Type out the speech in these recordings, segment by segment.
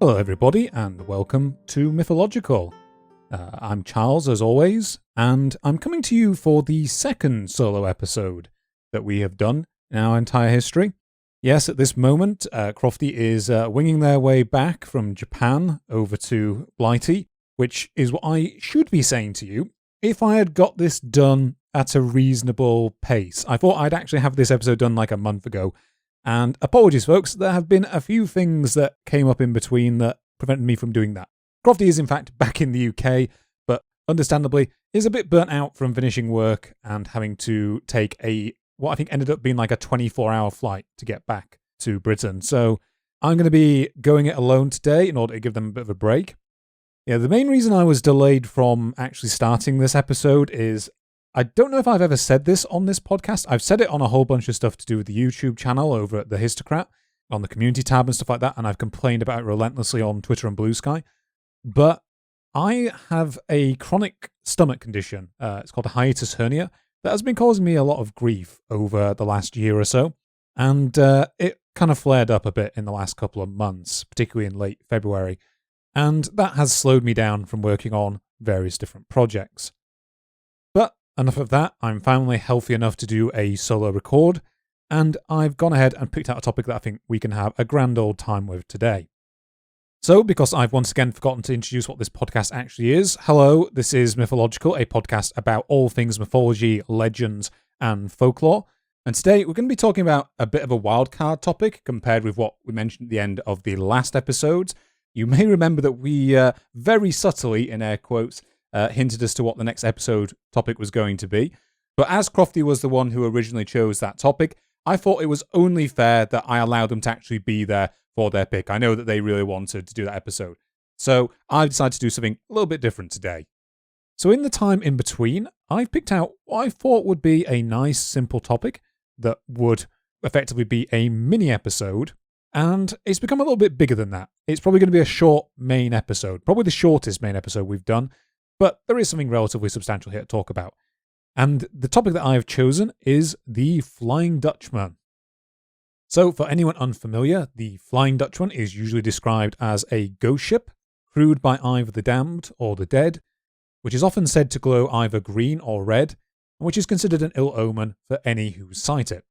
Hello everybody and welcome to Mythillogical. I'm Charles as always, and I'm coming to you for the second solo episode that we have done in our entire history. Yes, at this moment, Crofty is winging their way back from Japan over to Blighty, which is what I should be saying to you if I had got this done at a reasonable pace. I thought I'd actually have this episode done like a month ago. And apologies, folks, there have been a few things that came up in between that prevented me from doing that. Crofty is in fact back in the UK, but understandably is a bit burnt out from finishing work and having to take what I think ended up being like a 24-hour flight to get back to Britain. So I'm going to be going it alone today in order to give them a bit of a break. Yeah, the main reason I was delayed from actually starting this episode is I don't know if I've ever said this on this podcast. I've said it on a whole bunch of stuff to do with the YouTube channel over at the Histocrat, on the community tab and stuff like that, and I've complained about it relentlessly on Twitter and Blue Sky. But I have a chronic stomach condition. It's called a hiatus hernia that has been causing me a lot of grief over the last year or so. And it kind of flared up a bit in the last couple of months, particularly in late February. And that has slowed me down from working on various different projects. But enough of that, I'm finally healthy enough to do a solo record, and I've gone ahead and picked out a topic that I think we can have a grand old time with today. So, because I've once again forgotten to introduce what this podcast actually is, hello, this is Mythillogical, a podcast about all things mythology, legends, and folklore. And today we're going to be talking about a bit of a wildcard topic compared with what we mentioned at the end of the last episode. You may remember that we very subtly, in air quotes, hinted as to what the next episode topic was going to be. But as Crofty was the one who originally chose that topic, I thought it was only fair that I allowed them to actually be there for their pick. I know that they really wanted to do that episode. So I've decided to do something a little bit different today. So in the time in between, I've picked out what I thought would be a nice, simple topic that would effectively be a mini episode. And it's become a little bit bigger than that. It's probably going to be a short main episode, probably the shortest main episode we've done. But there is something relatively substantial here to talk about. And the topic that I have chosen is the Flying Dutchman. So for anyone unfamiliar, the Flying Dutchman is usually described as a ghost ship crewed by either the damned or the dead, which is often said to glow either green or red, and which is considered an ill omen for any who sight it.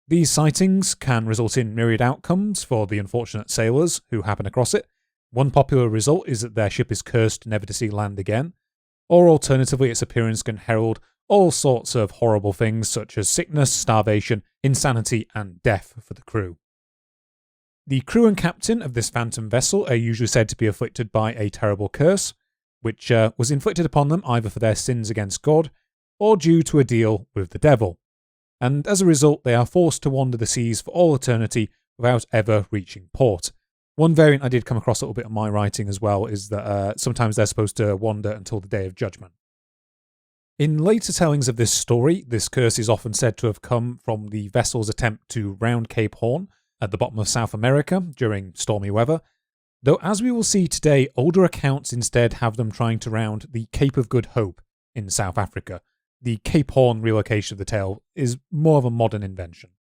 These sightings can result in myriad outcomes for the unfortunate sailors who happen across it. One popular result is that their ship is cursed never to see land again, or alternatively its appearance can herald all sorts of horrible things such as sickness, starvation, insanity, and death for the crew. The crew and captain of this phantom vessel are usually said to be afflicted by a terrible curse, which was inflicted upon them either for their sins against God or due to a deal with the devil. And as a result, they are forced to wander the seas for all eternity without ever reaching port. One variant I did come across a little bit of my writing as well is that sometimes they're supposed to wander until the Day of Judgment. In later tellings of this story, this curse is often said to have come from the vessel's attempt to round Cape Horn at the bottom of South America during stormy weather, though as we will see today, older accounts instead have them trying to round the Cape of Good Hope in South Africa. The Cape Horn relocation of the tale is more of a modern invention.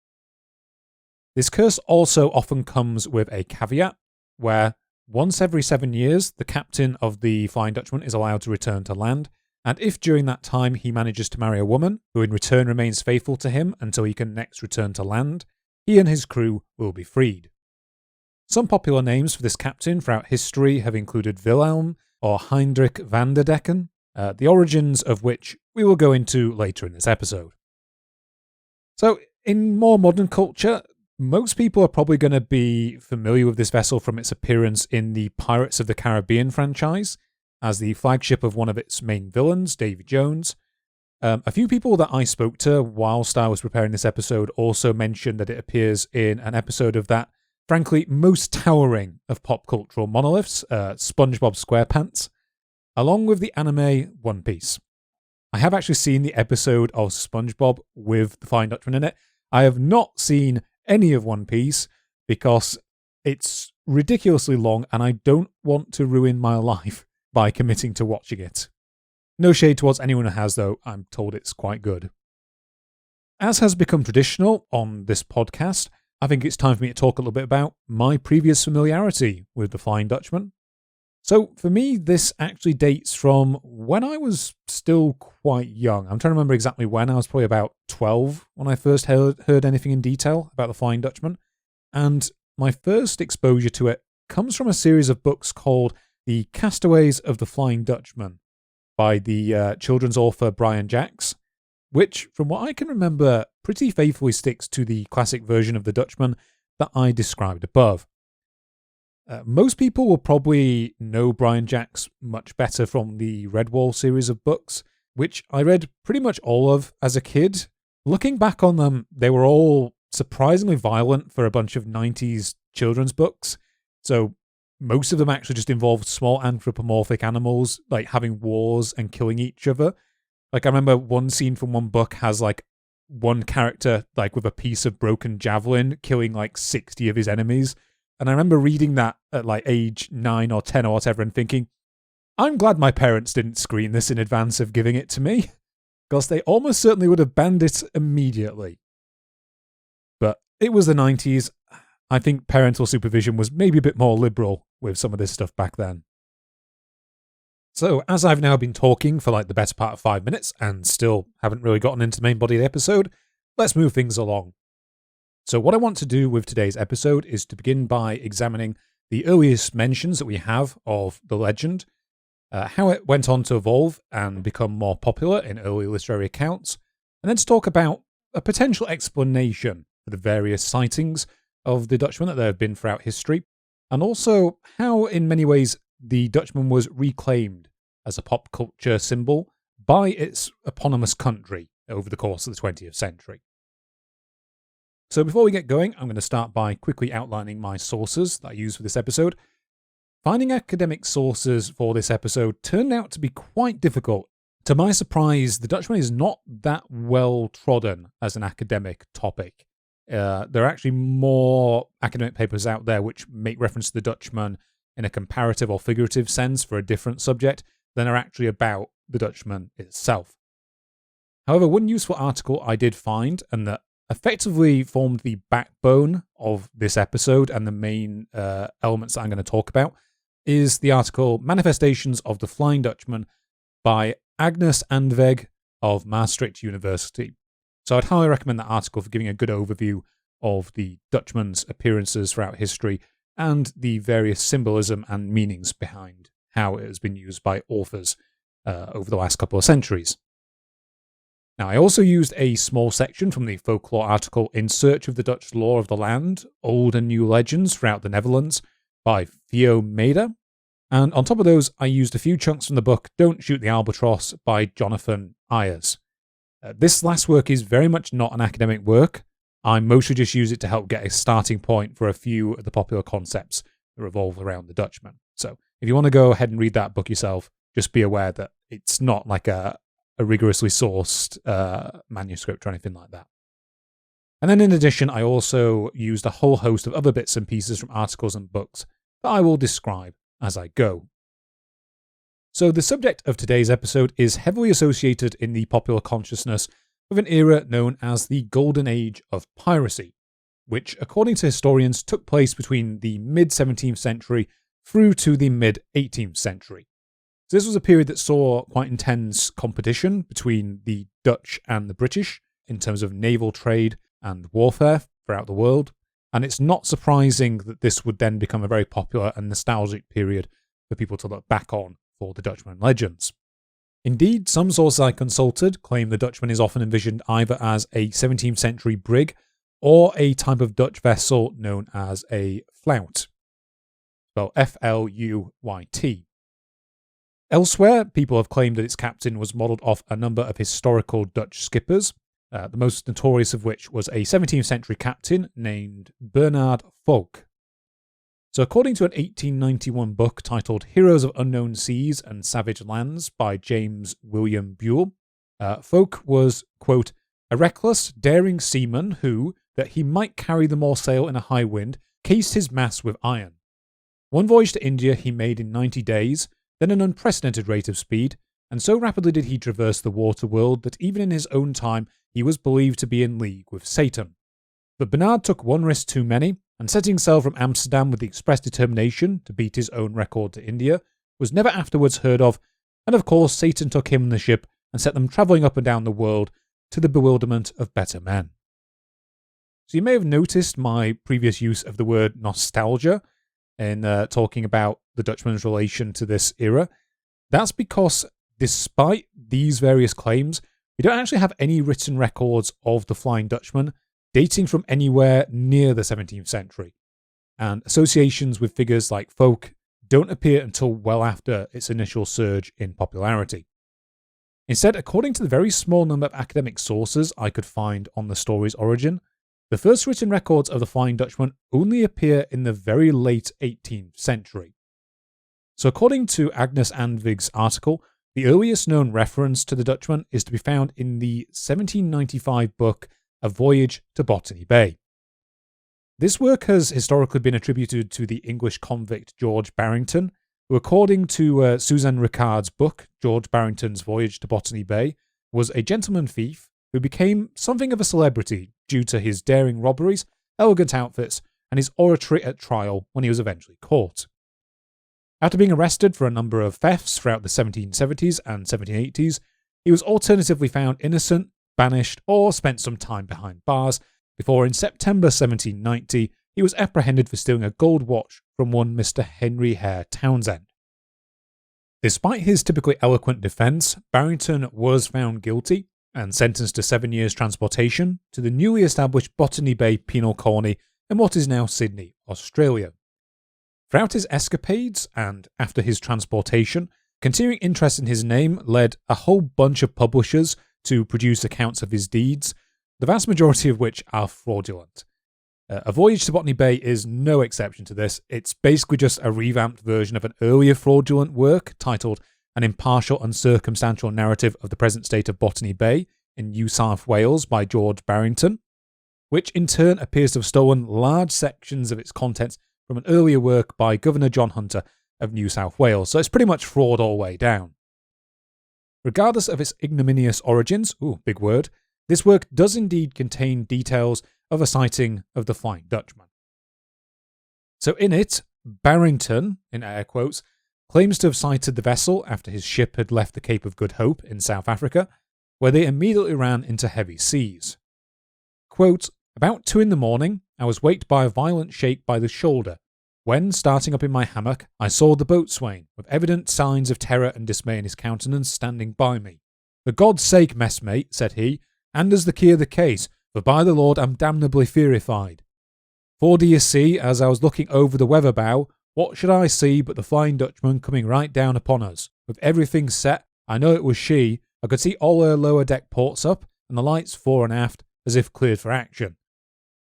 This curse also often comes with a caveat, where once every 7 years, the captain of the Flying Dutchman is allowed to return to land, and if during that time he manages to marry a woman, who in return remains faithful to him until he can next return to land, he and his crew will be freed. Some popular names for this captain throughout history have included Wilhelm or Heinrich Vanderdecken, the origins of which we will go into later in this episode. So, in more modern culture, most people are probably going to be familiar with this vessel from its appearance in the Pirates of the Caribbean franchise, as the flagship of one of its main villains, Davy Jones. A few people that I spoke to whilst I was preparing this episode also mentioned that it appears in an episode of that, frankly, most towering of pop cultural monoliths, SpongeBob SquarePants, along with the anime One Piece. I have actually seen the episode of SpongeBob with the Flying Dutchman in it. I have not seen any of One Piece because it's ridiculously long and I don't want to ruin my life by committing to watching it. No shade towards anyone who has, though. I'm told it's quite good. As has become traditional on this podcast, I think it's time for me to talk a little bit about my previous familiarity with the Flying Dutchman. So for me, this actually dates from when I was still quite young. I'm trying to remember exactly when. I was probably about 12 when I first heard anything in detail about the Flying Dutchman. And my first exposure to it comes from a series of books called The Castaways of the Flying Dutchman by the children's author Brian Jacks, which, from what I can remember, pretty faithfully sticks to the classic version of the Dutchman that I described above. Most people will probably know Brian Jacks much better from the Redwall series of books, which I read pretty much all of as a kid. Looking back on them, they were all surprisingly violent for a bunch of 90s children's books. So most of them actually just involved small anthropomorphic animals, like having wars and killing each other. Like I remember one scene from one book has like one character like with a piece of broken javelin killing like 60 of his enemies. And I remember reading that at like age 9 or 10 or whatever and thinking, I'm glad my parents didn't screen this in advance of giving it to me, because they almost certainly would have banned it immediately. But it was the 90s. I think parental supervision was maybe a bit more liberal with some of this stuff back then. So, as I've now been talking for like the better part of 5 minutes and still haven't really gotten into the main body of the episode, let's move things along. So what I want to do with today's episode is to begin by examining the earliest mentions that we have of the legend, how it went on to evolve and become more popular in early literary accounts, and then to talk about a potential explanation for the various sightings of the Dutchman that there have been throughout history, and also how in many ways the Dutchman was reclaimed as a pop culture symbol by its eponymous country over the course of the 20th century. So before we get going, I'm going to start by quickly outlining my sources that I use for this episode. Finding academic sources for this episode turned out to be quite difficult. To my surprise, the Dutchman is not that well trodden as an academic topic. There are actually more academic papers out there which make reference to the Dutchman in a comparative or figurative sense for a different subject than are actually about the Dutchman itself. However, one useful article I did find, and that effectively formed the backbone of this episode and the main elements that I'm going to talk about, is the article Manifestations of the Flying Dutchman by Agnes Andeweg of Maastricht University. So I'd highly recommend that article for giving a good overview of the Dutchman's appearances throughout history and the various symbolism and meanings behind how it has been used by authors over the last couple of centuries. Now, I also used a small section from the folklore article In Search of the Dutch Lore of the Land, Old and New Legends Throughout the Netherlands by Theo Mazza. And on top of those, I used a few chunks from the book Don't Shoot the Albatross by Jonathan Eyers. This last work is very much not an academic work. I mostly just use it to help get a starting point for a few of the popular concepts that revolve around the Dutchman. So if you want to go ahead and read that book yourself, just be aware that it's not like a rigorously sourced manuscript or anything like that. And then in addition, I also used a whole host of other bits and pieces from articles and books that I will describe as I go. So the subject of today's episode is heavily associated in the popular consciousness with an era known as the Golden Age of Piracy, which, according to historians, took place between the mid-17th century through to the mid-18th century. So this was a period that saw quite intense competition between the Dutch and the British in terms of naval trade and warfare throughout the world, and it's not surprising that this would then become a very popular and nostalgic period for people to look back on for the Dutchman legends. Indeed, some sources I consulted claim the Dutchman is often envisioned either as a 17th century brig or a type of Dutch vessel known as a flout, spelled F-L-U-Y-T. Elsewhere, people have claimed that its captain was modelled off a number of historical Dutch skippers, the most notorious of which was a 17th century captain named Bernard Volk. So according to an 1891 book titled Heroes of Unknown Seas and Savage Lands by James William Buell, Volk was, quote, a reckless, daring seaman who, that he might carry the more sail in a high wind, cased his masts with iron. One voyage to India he made in 90 days, then an unprecedented rate of speed, and so rapidly did he traverse the water world that even in his own time he was believed to be in league with Satan. But Bernard took one risk too many, and setting sail from Amsterdam with the express determination to beat his own record to India was never afterwards heard of, and of course Satan took him and the ship and set them travelling up and down the world to the bewilderment of better men. So you may have noticed my previous use of the word nostalgia in talking about the Dutchman's relation to this era. That's because despite these various claims, we don't actually have any written records of the Flying Dutchman dating from anywhere near the 17th century, and associations with figures like folk don't appear until well after its initial surge in popularity. Instead, according to the very small number of academic sources I could find on the story's origin, the first written records of the Flying Dutchman only appear in the very late 18th century. So according to Agnes Andeweg's article, the earliest known reference to the Dutchman is to be found in the 1795 book A Voyage to Botany Bay. This work has historically been attributed to the English convict George Barrington, who according to Susan Ricard's book, George Barrington's Voyage to Botany Bay, was a gentleman thief who became something of a celebrity due to his daring robberies, elegant outfits, and his oratory at trial when he was eventually caught. After being arrested for a number of thefts throughout the 1770s and 1780s, he was alternatively found innocent, banished, or spent some time behind bars, before in September 1790 he was apprehended for stealing a gold watch from one Mr. Henry Hare Townsend. Despite his typically eloquent defence, Barrington was found guilty and sentenced to 7 years transportation to the newly established Botany Bay penal colony in what is now Sydney, Australia. Throughout his escapades and after his transportation, continuing interest in his name led a whole bunch of publishers to produce accounts of his deeds, the vast majority of which are fraudulent. A Voyage to Botany Bay is no exception to this. It's basically just a revamped version of an earlier fraudulent work titled An Impartial and Circumstantial Narrative of the Present State of Botany Bay in New South Wales by George Barrington, which in turn appears to have stolen large sections of its contents from an earlier work by Governor John Hunter of New South Wales, so it's pretty much fraud all the way down. Regardless of its ignominious origins, big word, this work does indeed contain details of a sighting of the Flying Dutchman. So in it, Barrington, in air quotes, claims to have sighted the vessel after his ship had left the Cape of Good Hope in South Africa, where they immediately ran into heavy seas. Quote, "About 2 a.m, I was waked by a violent shake by the shoulder, when, starting up in my hammock, I saw the boatswain, with evident signs of terror and dismay in his countenance, standing by me. 'For God's sake, messmate,' said he, 'hand us the key of the case, for by the Lord I'm damnably fearified.' For do you see, as I was looking over the weather bow, what should I see but the Flying Dutchman coming right down upon us, with everything set. I know it was she. I could see all her lower deck ports up, and the lights fore and aft, as if cleared for action.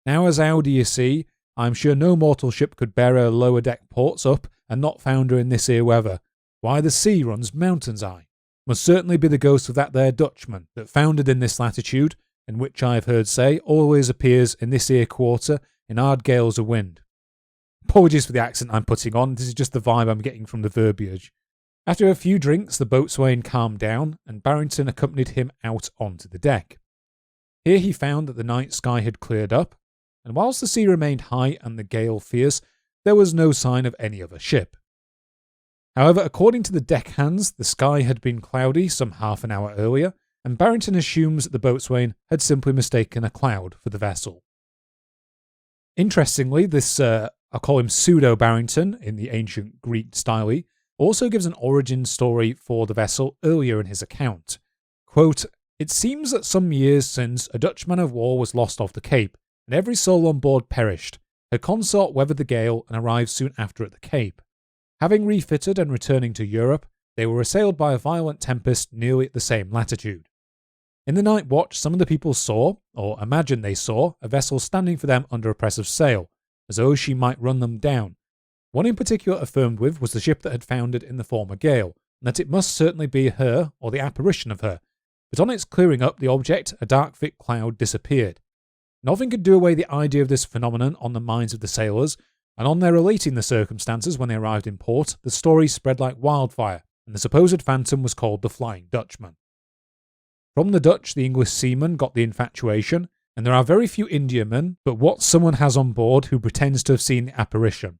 Now as how do you see, I'm sure no mortal ship could bear her lower deck ports up and not founder in this here weather. Why, the sea runs mountains high. Must certainly be the ghost of that there Dutchman that foundered in this latitude, and which I have heard say always appears in this here quarter in hard gales of wind." Apologies for the accent I'm putting on, this is just the vibe I'm getting from the verbiage. After a few drinks, the boatswain calmed down, and Barrington accompanied him out onto the deck. Here he found that the night sky had cleared up, and whilst the sea remained high and the gale fierce, there was no sign of any other ship. However, according to the deckhands, the sky had been cloudy some half an hour earlier, and Barrington assumes that the boatswain had simply mistaken a cloud for the vessel. Interestingly, this, I'll call him Pseudo-Barrington in the ancient Greek style, also gives an origin story for the vessel earlier in his account. Quote, "It seems that some years since a Dutch man of war was lost off the Cape, and every soul on board perished. Her consort weathered the gale and arrived soon after at the Cape. Having refitted and returning to Europe, they were assailed by a violent tempest nearly at the same latitude. In the night watch, some of the people saw, or imagined they saw, a vessel standing for them under a press of sail, as though she might run them down. One in particular affirmed with was the ship that had foundered in the former gale, and that it must certainly be her, or the apparition of her. But on its clearing up the object, a dark thick cloud disappeared. Nothing could do away the idea of this phenomenon on the minds of the sailors, and on their relating the circumstances when they arrived in port, the story spread like wildfire, and the supposed phantom was called the Flying Dutchman. From the Dutch, the English seamen got the infatuation, and there are very few Indiamen, but what someone has on board who pretends to have seen the apparition.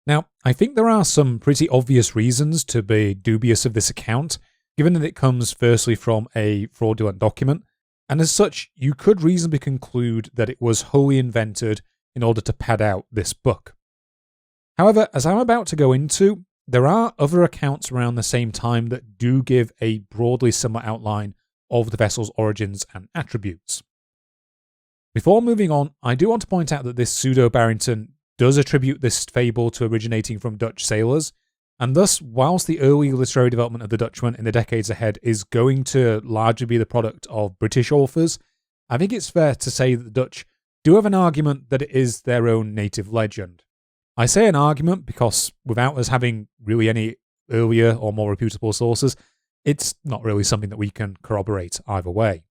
Now, I think there are some pretty obvious reasons to be dubious of this account, given that it comes firstly from a fraudulent document, and as such, you could reasonably conclude that it was wholly invented in order to pad out this book. However, as I'm about to go into, there are other accounts around the same time that do give a broadly similar outline of the vessel's origins and attributes. Before moving on, I do want to point out that this pseudo-Barrington does attribute this fable to originating from Dutch sailors, and thus, whilst the early literary development of the Dutchman in the decades ahead is going to largely be the product of British authors, I think it's fair to say that the Dutch do have an argument that it is their own native legend. I say an argument because, without us having really any earlier or more reputable sources, it's not really something that we can corroborate either way.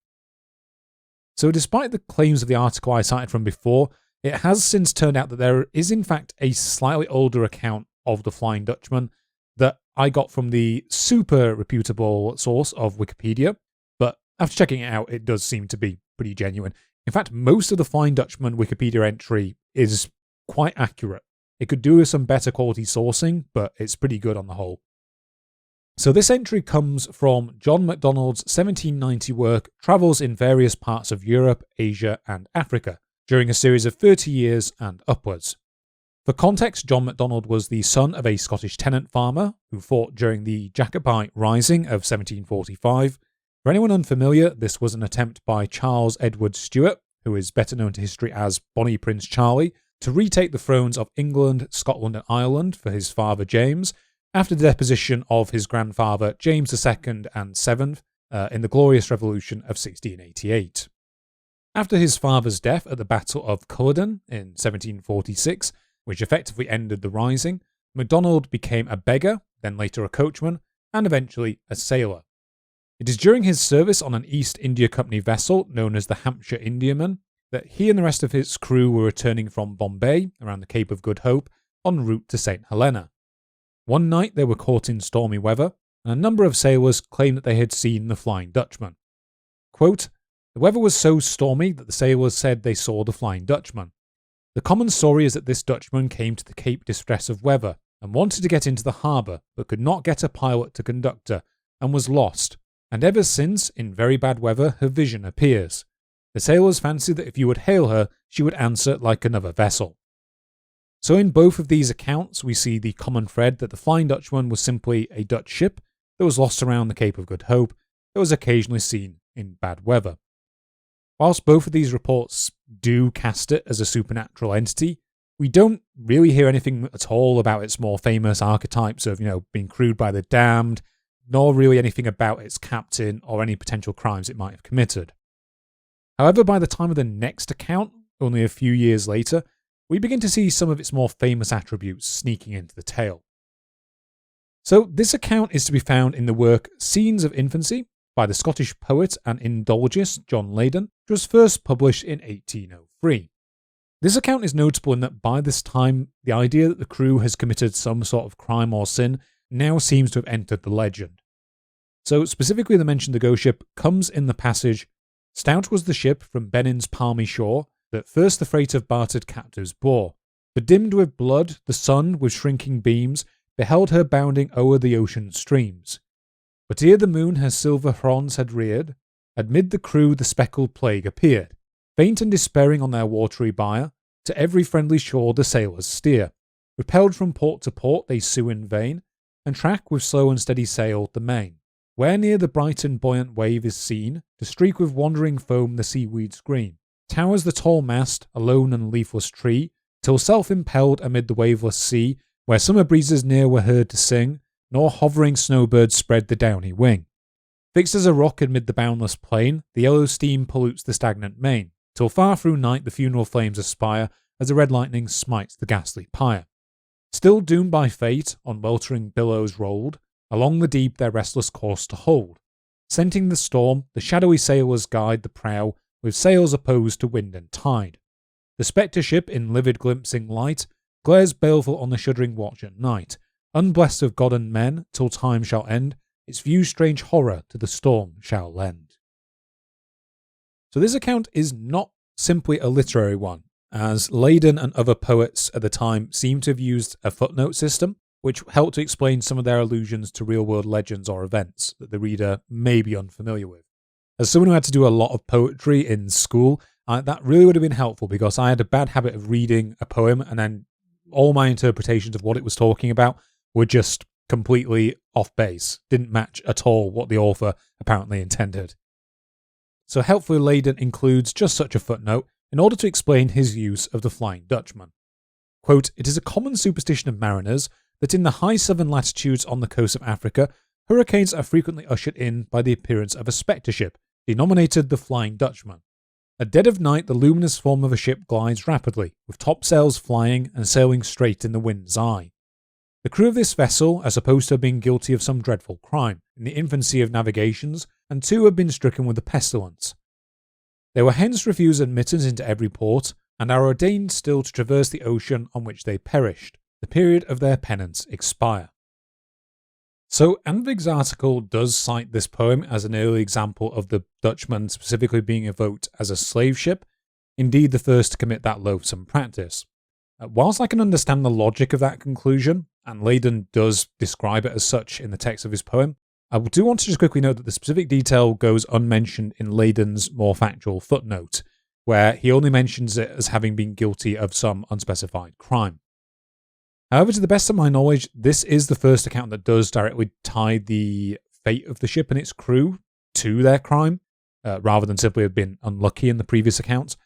So despite the claims of the article I cited from before, it has since turned out that there is in fact a slightly older account of the Flying Dutchman that I got from the super reputable source of Wikipedia, but after checking it out, it does seem to be pretty genuine. In fact, most of the Flying Dutchman Wikipedia entry is quite accurate. It could do with some better quality sourcing, but it's pretty good on the whole. So this entry comes from John MacDonald's 1790 work Travels in Various Parts of Europe, Asia and Africa, during a series of 30 years and upwards. For context, John MacDonald was the son of a Scottish tenant farmer who fought during the Jacobite Rising of 1745. For anyone unfamiliar, this was an attempt by Charles Edward Stuart, who is better known to history as Bonnie Prince Charlie, to retake the thrones of England, Scotland and Ireland for his father James, after the deposition of his grandfather James II and VII in the Glorious Revolution of 1688. After his father's death at the Battle of Culloden in 1746, which effectively ended the Rising, MacDonald became a beggar, then later a coachman, and eventually a sailor. It is during his service on an East India Company vessel known as the Hampshire Indiaman that he and the rest of his crew were returning from Bombay, around the Cape of Good Hope, en route to St. Helena. One night they were caught in stormy weather, and a number of sailors claimed that they had seen the Flying Dutchman. Quote, "The weather was so stormy that the sailors said they saw the Flying Dutchman. The common story is that this Dutchman came to the Cape distress of weather and wanted to get into the harbour, but could not get a pilot to conduct her, and was lost, and ever since, in very bad weather, her vision appears. The sailors fancy that if you would hail her, she would answer like another vessel." So in both of these accounts, we see the common thread that the Flying Dutchman was simply a Dutch ship that was lost around the Cape of Good Hope that was occasionally seen in bad weather. Whilst both of these reports do cast it as a supernatural entity, we don't really hear anything at all about its more famous archetypes of, being crewed by the damned, nor really anything about its captain or any potential crimes it might have committed. However, by the time of the next account, only a few years later, we begin to see some of its more famous attributes sneaking into the tale. So this account is to be found in the work Scenes of Infancy by the Scottish poet and indologist John Leyden, which was first published in 1803. This account is notable in that by this time, the idea that the crew has committed some sort of crime or sin now seems to have entered the legend. So specifically the mention of the ghost ship comes in the passage, "Stout was the ship from Benin's palmy shore, that first the freight of bartered captives bore. Bedimmed with blood, the sun, with shrinking beams, beheld her bounding o'er the ocean streams. But ere the moon her silver fronds had reared, amid the crew the speckled plague appeared. Faint and despairing on their watery bier, to every friendly shore the sailors steer. Repelled from port to port they sue in vain, and track with slow and steady sail the main. Where near the bright and buoyant wave is seen, to streak with wandering foam the seaweeds green. Towers the tall mast, a lone and leafless tree, till self-impelled amid the waveless sea, where summer breezes near were heard to sing, nor hovering snowbirds spread the downy wing. Fixed as a rock amid the boundless plain, the yellow steam pollutes the stagnant main, till far through night the funeral flames aspire, as the red lightning smites the ghastly pyre. Still doomed by fate, on weltering billows rolled, along the deep their restless course to hold. Scenting the storm, the shadowy sailors guide the prow, with sails opposed to wind and tide. The spectre ship, in livid glimpsing light, glares baleful on the shuddering watch at night, unblessed of God and men, till time shall end, its view strange horror to the storm shall lend. So this account is not simply a literary one, as Leyden and other poets at the time seem to have used a footnote system, which helped to explain some of their allusions to real-world legends or events that the reader may be unfamiliar with. As someone who had to do a lot of poetry in school, that really would have been helpful, because I had a bad habit of reading a poem and then all my interpretations of what it was talking about were just completely off base, didn't match at all what the author apparently intended. So helpfully Leyden includes just such a footnote in order to explain his use of the Flying Dutchman. Quote, "It is a common superstition of mariners that in the high southern latitudes on the coast of Africa, hurricanes are frequently ushered in by the appearance of a spectre ship, denominated the Flying Dutchman. At dead of night, the luminous form of a ship glides rapidly, with topsails flying and sailing straight in the wind's eye. The crew of this vessel are supposed to have been guilty of some dreadful crime in the infancy of navigations, and 2 have been stricken with the pestilence. They were hence refused admittance into every port, and are ordained still to traverse the ocean on which they perished, the period of their penance expire." So Andeweg's article does cite this poem as an early example of the Dutchman specifically being evoked as a slave ship, indeed the first to commit that loathsome practice. Whilst I can understand the logic of that conclusion, and Leyden does describe it as such in the text of his poem, I do want to just quickly note that the specific detail goes unmentioned in Leyden's more factual footnote, where he only mentions it as having been guilty of some unspecified crime. However, to the best of my knowledge, this is the first account that does directly tie the fate of the ship and its crew to their crime, rather than simply have been unlucky in the previous accounts.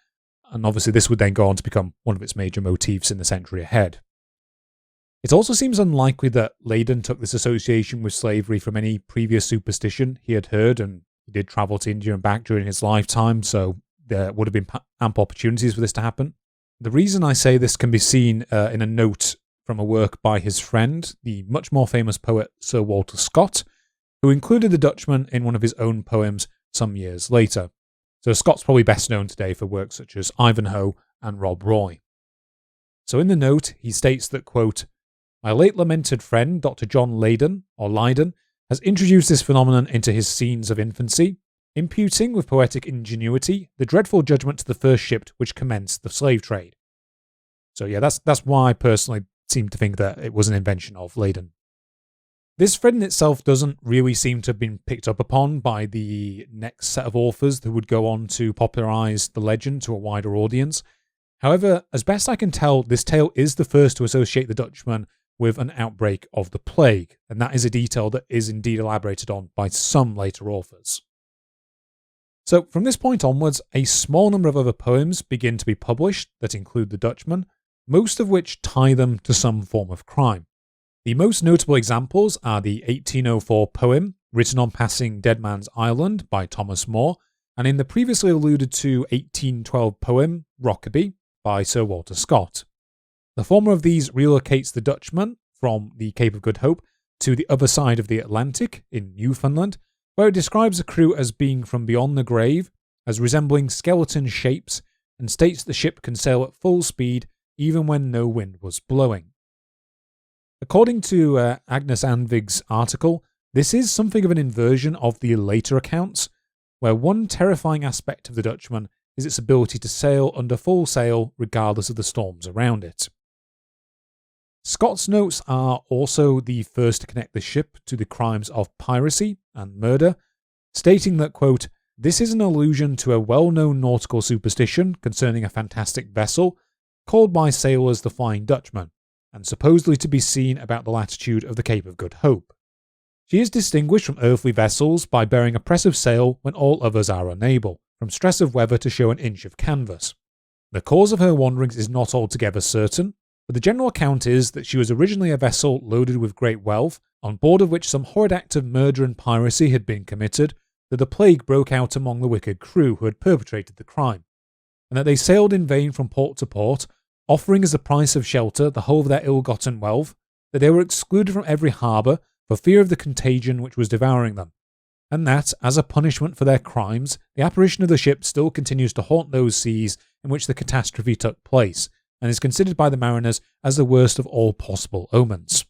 And obviously this would then go on to become one of its major motifs in the century ahead. It also seems unlikely that Leyden took this association with slavery from any previous superstition he had heard, and he did travel to India and back during his lifetime, so there would have been ample opportunities for this to happen. The reason I say this can be seen in a note from a work by his friend, the much more famous poet Sir Walter Scott, who included the Dutchman in one of his own poems some years later. So Scott's probably best known today for works such as Ivanhoe and Rob Roy. So in the note, he states that, quote, "My late lamented friend, Dr. John Leyden, or Leyden, has introduced this phenomenon into his scenes of infancy, imputing with poetic ingenuity the dreadful judgment to the first ship which commenced the slave trade." So yeah, that's why I personally seem to think that it was an invention of Leyden. This thread in itself doesn't really seem to have been picked up upon by the next set of authors who would go on to popularise the legend to a wider audience. However, as best I can tell, this tale is the first to associate the Dutchman with an outbreak of the plague, and that is a detail that is indeed elaborated on by some later authors. So from this point onwards, a small number of other poems begin to be published that include the Dutchman, most of which tie them to some form of crime. The most notable examples are the 1804 poem written on passing Dead Man's Island by Thomas More, and in the previously alluded to 1812 poem Rokeby by Sir Walter Scott. The former of these relocates the Dutchman from the Cape of Good Hope to the other side of the Atlantic in Newfoundland, where it describes the crew as being from beyond the grave, as resembling skeleton shapes, and states the ship can sail at full speed even when no wind was blowing. According to Agnes Andeweg's article, this is something of an inversion of the later accounts, where one terrifying aspect of the Dutchman is its ability to sail under full sail regardless of the storms around it. Scott's notes are also the first to connect the ship to the crimes of piracy and murder, stating that, quote, "This is an allusion to a well-known nautical superstition concerning a fantastic vessel called by sailors the Flying Dutchman, and supposedly to be seen about the latitude of the Cape of Good Hope. She is distinguished from earthly vessels by bearing a press of sail when all others are unable, from stress of weather, to show an inch of canvas. The cause of her wanderings is not altogether certain, but the general account is that she was originally a vessel loaded with great wealth, on board of which some horrid act of murder and piracy had been committed, that the plague broke out among the wicked crew who had perpetrated the crime, and that they sailed in vain from port to port, offering as a price of shelter the whole of their ill-gotten wealth, that they were excluded from every harbour for fear of the contagion which was devouring them, and that, as a punishment for their crimes, the apparition of the ship still continues to haunt those seas in which the catastrophe took place, and is considered by the mariners as the worst of all possible omens."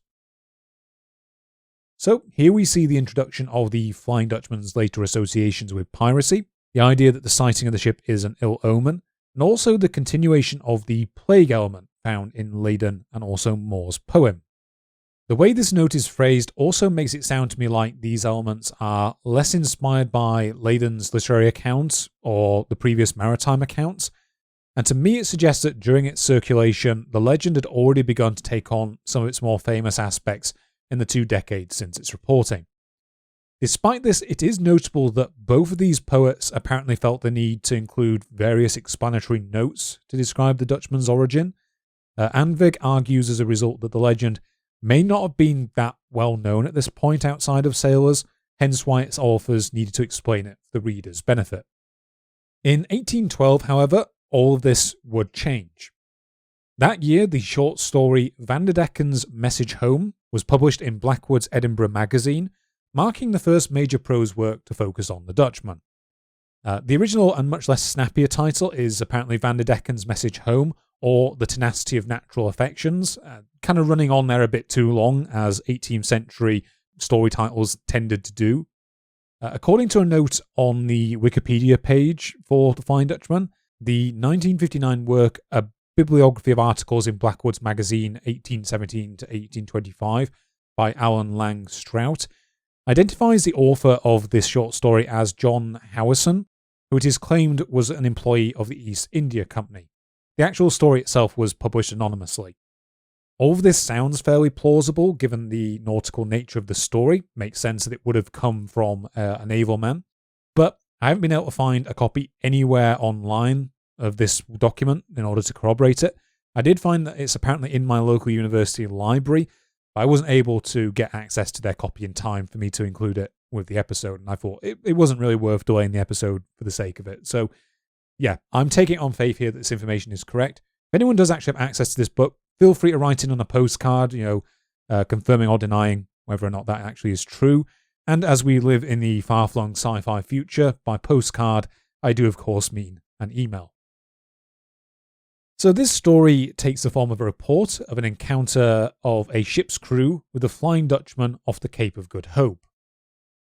So here we see the introduction of the Flying Dutchman's later associations with piracy, the idea that the sighting of the ship is an ill omen, and also the continuation of the plague element found in Leyden and also Moore's poem. The way this note is phrased also makes it sound to me like these elements are less inspired by Leyden's literary accounts or the previous maritime accounts, and to me it suggests that during its circulation, the legend had already begun to take on some of its more famous aspects in the 2 decades since its reporting. Despite this, it is notable that both of these poets apparently felt the need to include various explanatory notes to describe the Dutchman's origin. Andeweg argues as a result that the legend may not have been that well known at this point outside of sailors, hence why its authors needed to explain it for the reader's benefit. In 1812, however, all of this would change. That year, the short story Vanderdecken's Message Home was published in Blackwood's Edinburgh magazine, marking the first major prose work to focus on the Dutchman. The original and much less snappier title is apparently Vanderdecken's Message Home, or The Tenacity of Natural Affections, kind of running on there a bit too long, as 18th century story titles tended to do. According to a note on the Wikipedia page for The Flying Dutchman, the 1959 work, A Bibliography of Articles in Blackwood's Magazine 1817 to 1825 by Alan Lang Strout, identifies the author of this short story as John Howison, who it is claimed was an employee of the East India Company. The actual story itself was published anonymously. All of this sounds fairly plausible given the nautical nature of the story. Makes sense that it would have come from a naval man. But I haven't been able to find a copy anywhere online of this document in order to corroborate it. I did find that it's apparently in my local university library, but I wasn't able to get access to their copy in time for me to include it with the episode, and I thought it wasn't really worth delaying the episode for the sake of it. So yeah, I'm taking it on faith here that this information is correct. If anyone does actually have access to this book, feel free to write in on a postcard, confirming or denying whether or not that actually is true. And as we live in the far-flung sci-fi future, by postcard, I do of course mean an email. So this story takes the form of a report of an encounter of a ship's crew with the Flying Dutchman off the Cape of Good Hope.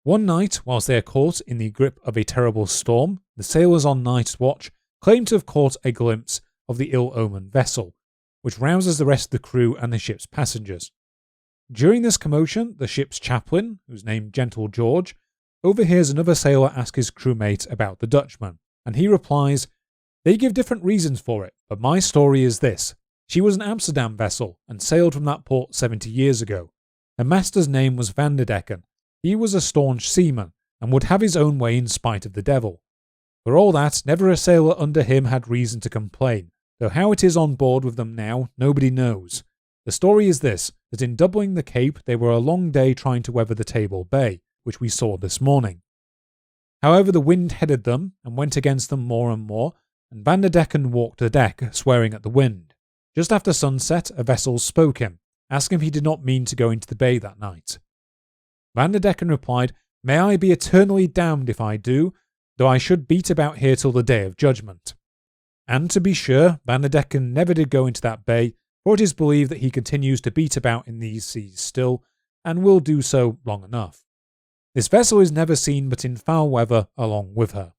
One night, whilst they are caught in the grip of a terrible storm, the sailors on night watch claim to have caught a glimpse of the ill-omened vessel, which rouses the rest of the crew and the ship's passengers. During this commotion, the ship's chaplain, who's named Gentle George, overhears another sailor ask his crewmate about the Dutchman, and he replies, "They give different reasons for it, but my story is this. She was an Amsterdam vessel and sailed from that port 70 years ago. Her master's name was Vanderdecken. He was a staunch seaman and would have his own way in spite of the devil. For all that, never a sailor under him had reason to complain, though how it is on board with them now, nobody knows. The story is this, that in doubling the Cape they were a long day trying to weather the Table Bay, which we saw this morning. However, the wind headed them and went against them more and more, and Vanderdecken walked the deck, swearing at the wind. Just after sunset, a vessel spoke him, asking if he did not mean to go into the bay that night. Vanderdecken replied, 'May I be eternally damned if I do, though I should beat about here till the day of judgment.' And to be sure, Vanderdecken never did go into that bay, for it is believed that he continues to beat about in these seas still, and will do so long enough. This vessel is never seen but in foul weather along with her."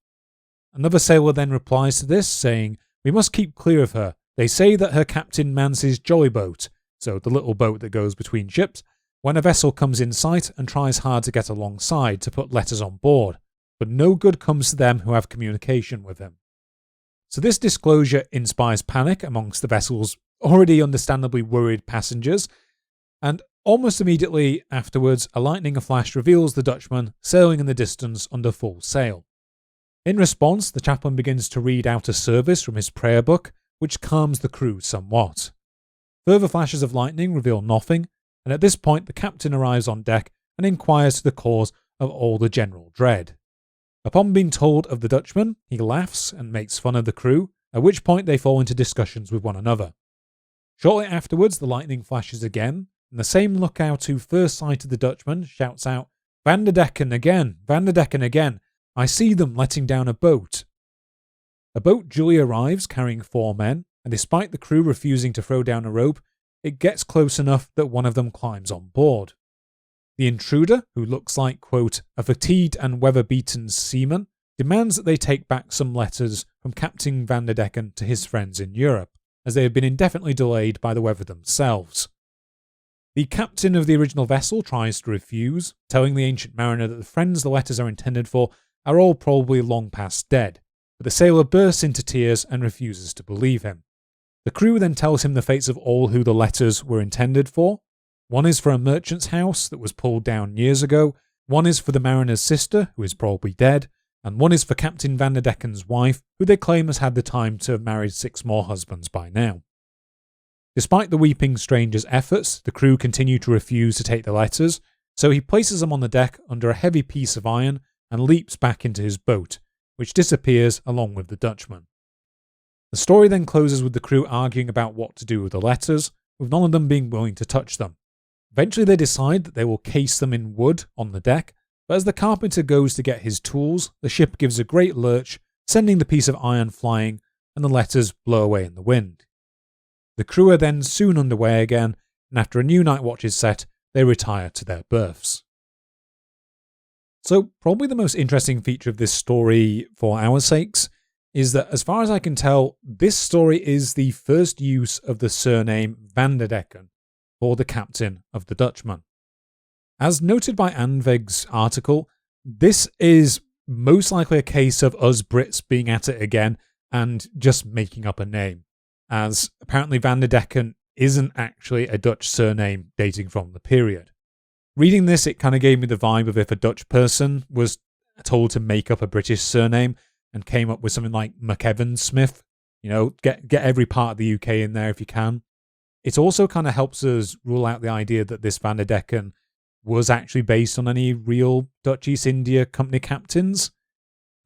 Another sailor then replies to this, saying, "We must keep clear of her. They say that her captain mans his jolly boat," so the little boat that goes between ships, "when a vessel comes in sight and tries hard to get alongside to put letters on board, but no good comes to them who have communication with him." So this disclosure inspires panic amongst the vessel's already understandably worried passengers, and almost immediately afterwards a lightning flash reveals the Dutchman sailing in the distance under full sail. In response, the chaplain begins to read out a service from his prayer book, which calms the crew somewhat. Further flashes of lightning reveal nothing, and at this point the captain arrives on deck and inquires to the cause of all the general dread. Upon being told of the Dutchman, he laughs and makes fun of the crew, at which point they fall into discussions with one another. Shortly afterwards, the lightning flashes again, and the same lookout who first sighted the Dutchman shouts out, Vanderdecken again! Vanderdecken again! I see them letting down a boat." A boat duly arrives carrying 4 men, and despite the crew refusing to throw down a rope, it gets close enough that one of them climbs on board. The intruder, who looks like, quote, "a fatigued and weather-beaten seaman," demands that they take back some letters from Captain Vanderdecken to his friends in Europe, as they have been indefinitely delayed by the weather themselves. The captain of the original vessel tries to refuse, telling the ancient mariner that the friends the letters are intended for are all probably long past dead, but the sailor bursts into tears and refuses to believe him. The crew then tells him the fates of all who the letters were intended for. One is for a merchant's house that was pulled down years ago, one is for the mariner's sister, who is probably dead, and one is for Captain Vanderdecken's wife, who they claim has had the time to have married 6 more husbands by now. Despite the weeping stranger's efforts, the crew continue to refuse to take the letters, so he places them on the deck under a heavy piece of iron and leaps back into his boat, which disappears along with the Dutchman. The story then closes with the crew arguing about what to do with the letters, with none of them being willing to touch them. Eventually they decide that they will case them in wood on the deck, but as the carpenter goes to get his tools, the ship gives a great lurch, sending the piece of iron flying, and the letters blow away in the wind. The crew are then soon underway again, and after a new night watch is set, they retire to their berths. So, probably the most interesting feature of this story for our sakes is that, as far as I can tell, this story is the first use of the surname Vanderdecken for the captain of the Dutchman. As noted by Andeweg's article, this is most likely a case of us Brits being at it again and just making up a name, as apparently Vanderdecken isn't actually a Dutch surname dating from the period. Reading this, it kind of gave me the vibe of if a Dutch person was told to make up a British surname and came up with something like McEvan Smith. Get every part of the UK in there if you can. It also kind of helps us rule out the idea that this Vanderdecken was actually based on any real Dutch East India Company captains,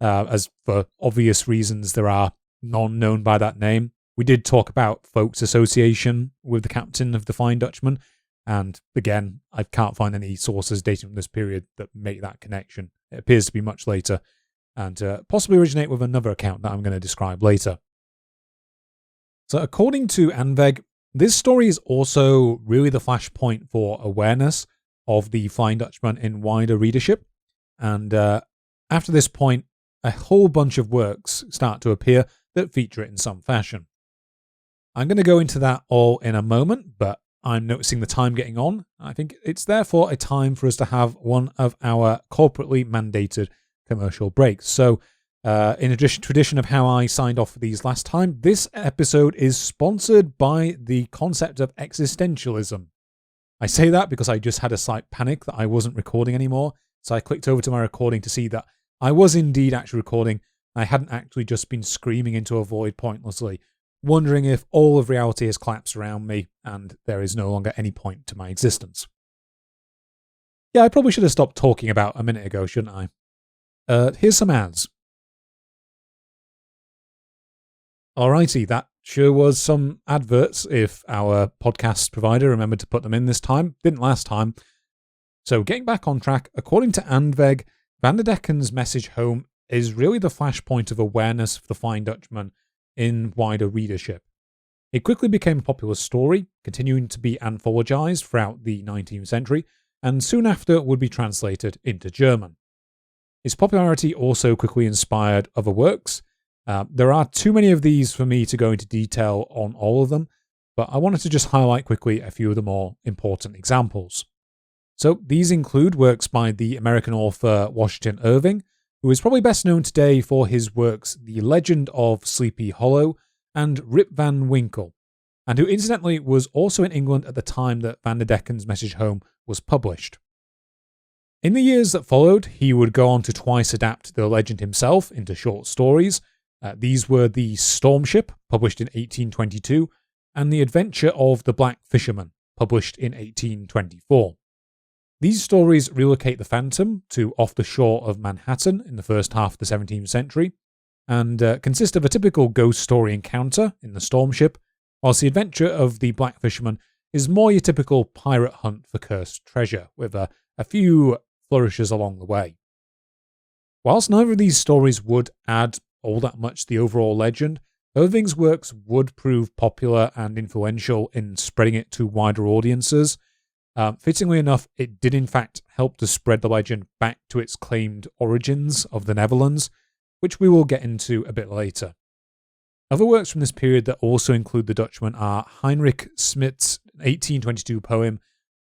as for obvious reasons there are none known by that name. We did talk about folks' association with the captain of the Flying Dutchman, and again, I can't find any sources dating from this period that make that connection. It appears to be much later, and possibly originate with another account that I'm going to describe later. So according to Andeweg, this story is also really the flashpoint for awareness of the Flying Dutchman in wider readership, and after this point, a whole bunch of works start to appear that feature it in some fashion. I'm going to go into that all in a moment, but I'm noticing the time getting on. I think it's therefore a time for us to have one of our corporately mandated commercial breaks. So, in a tradition of how I signed off for these last time, this episode is sponsored by the concept of existentialism. I say that because I just had a slight panic that I wasn't recording anymore, so I clicked over to my recording to see that I was indeed actually recording. I hadn't actually just been screaming into a void pointlessly, wondering if all of reality has collapsed around me and there is no longer any point to my existence. Yeah, I probably should have stopped talking about a minute ago, shouldn't I? Here's some ads. Alrighty, that sure was some adverts if our podcast provider remembered to put them in this time. Didn't last time. So getting back on track, according to Andeweg, Vanderdecken's message home is really the flashpoint of awareness for the Flying Dutchman in wider readership. It quickly became a popular story, continuing to be anthologized throughout the 19th century, and soon after would be translated into German. Its popularity also quickly inspired other works. There are too many of these for me to go into detail on all of them, but I wanted to just highlight quickly a few of the more important examples. So these include works by the American author Washington Irving, who is probably best known today for his works The Legend of Sleepy Hollow and Rip Van Winkle, and who incidentally was also in England at the time that Vanderdecken's Message Home was published. In the years that followed, he would go on to twice adapt the legend himself into short stories. These were The Storm Ship, published in 1822, and The Adventure of the Black Fisherman, published in 1824. These stories relocate the Phantom to off the shore of Manhattan in the first half of the 17th century, and consist of a typical ghost story encounter in the Storm Ship, whilst The Adventure of the Black Fisherman is more your typical pirate hunt for cursed treasure, with a few flourishes along the way. Whilst neither of these stories would add all that much to the overall legend, Irving's works would prove popular and influential in spreading it to wider audiences. Fittingly enough, it did in fact help to spread the legend back to its claimed origins of the Netherlands, which we will get into a bit later. Other works from this period that also include the Dutchman are Heinrich Smidt's 1822 poem,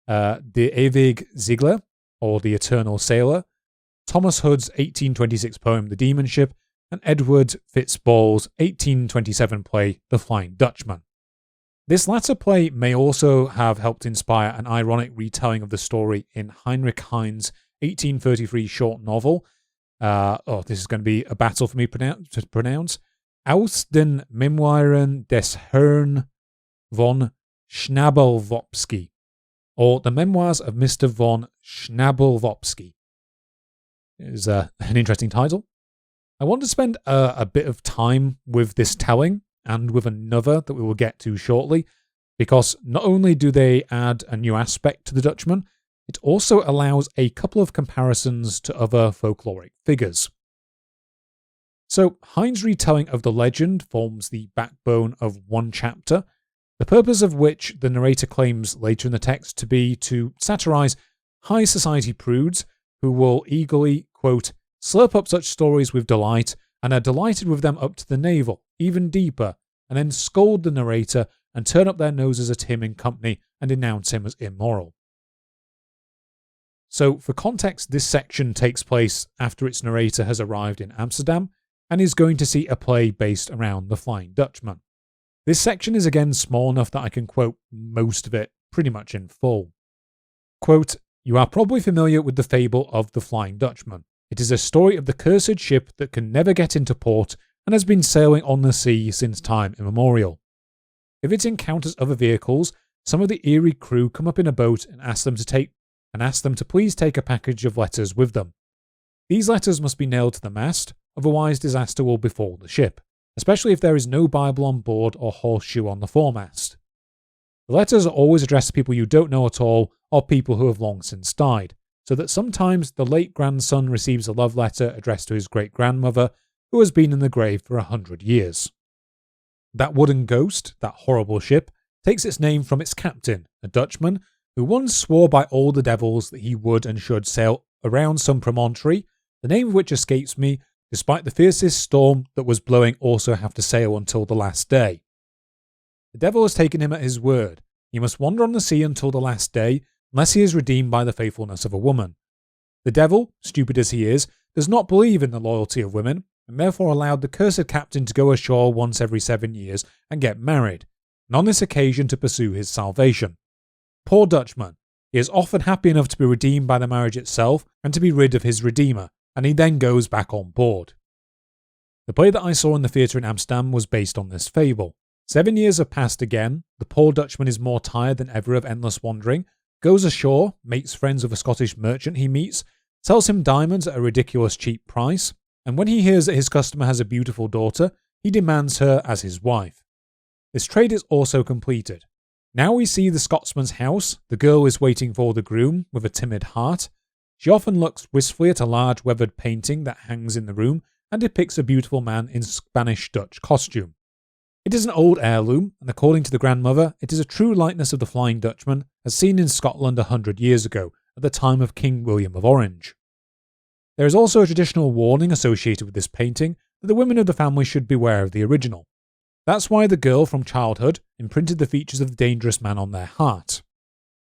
De Eeuwig Ziegler, or The Eternal Sailor, Thomas Hood's 1826 poem, The Demon Ship, and Edward Fitzball's 1827 play, The Flying Dutchman. This latter play may also have helped inspire an ironic retelling of the story in Heinrich Heine's 1833 short novel. This is going to be a battle for me to pronounce. Aus den Memoiren des Herrn von Schnabelwopski, or The Memoirs of Mr. von Schnabelwopski. Is an interesting title. I want to spend a bit of time with this telling and with another that we will get to shortly, because not only do they add a new aspect to the Dutchman, it also allows a couple of comparisons to other folkloric figures. So, Heine's retelling of the legend forms the backbone of one chapter, the purpose of which the narrator claims later in the text to be to satirize high society prudes who will eagerly, quote, slurp up such stories with delight, and are delighted with them up to the navel, even deeper, and then scold the narrator and turn up their noses at him in company and denounce him as immoral. So, for context, this section takes place after its narrator has arrived in Amsterdam and is going to see a play based around the Flying Dutchman. This section is again small enough that I can quote most of it pretty much in full. Quote, "You are probably familiar with the fable of the Flying Dutchman. It is a story of the cursed ship that can never get into port and has been sailing on the sea since time immemorial. If it encounters other vehicles, some of the eerie crew come up in a boat and ask them to please take a package of letters with them. These letters must be nailed to the mast, otherwise disaster will befall the ship, especially if there is no Bible on board or horseshoe on the foremast. The letters are always addressed to people you don't know at all or people who have long since died, so that sometimes the late grandson receives a love letter addressed to his great-grandmother who has been in the grave for 100 years. That wooden ghost, that horrible ship, takes its name from its captain, a Dutchman, who once swore by all the devils that he would and should sail around some promontory, the name of which escapes me, despite the fiercest storm that was blowing also have to sail until the last day. The devil has taken him at his word. He must wander on the sea until the last day, unless he is redeemed by the faithfulness of a woman. The devil, stupid as he is, does not believe in the loyalty of women, and therefore allowed the cursed captain to go ashore once every 7 years and get married, and on this occasion to pursue his salvation. Poor Dutchman. He is often happy enough to be redeemed by the marriage itself and to be rid of his redeemer, and he then goes back on board. The play that I saw in the theatre in Amsterdam was based on this fable. 7 years have passed again, the poor Dutchman is more tired than ever of endless wandering, goes ashore, makes friends with a Scottish merchant he meets, sells him diamonds at a ridiculous cheap price, and when he hears that his customer has a beautiful daughter, he demands her as his wife. This trade is also completed. Now we see the Scotsman's house. The girl is waiting for the groom with a timid heart. She often looks wistfully at a large weathered painting that hangs in the room and depicts a beautiful man in Spanish-Dutch costume. It is an old heirloom, and according to the grandmother, it is a true likeness of the Flying Dutchman as seen in Scotland 100 years ago, at the time of King William of Orange. There is also a traditional warning associated with this painting that the women of the family should beware of the original. That's why the girl from childhood imprinted the features of the dangerous man on their heart.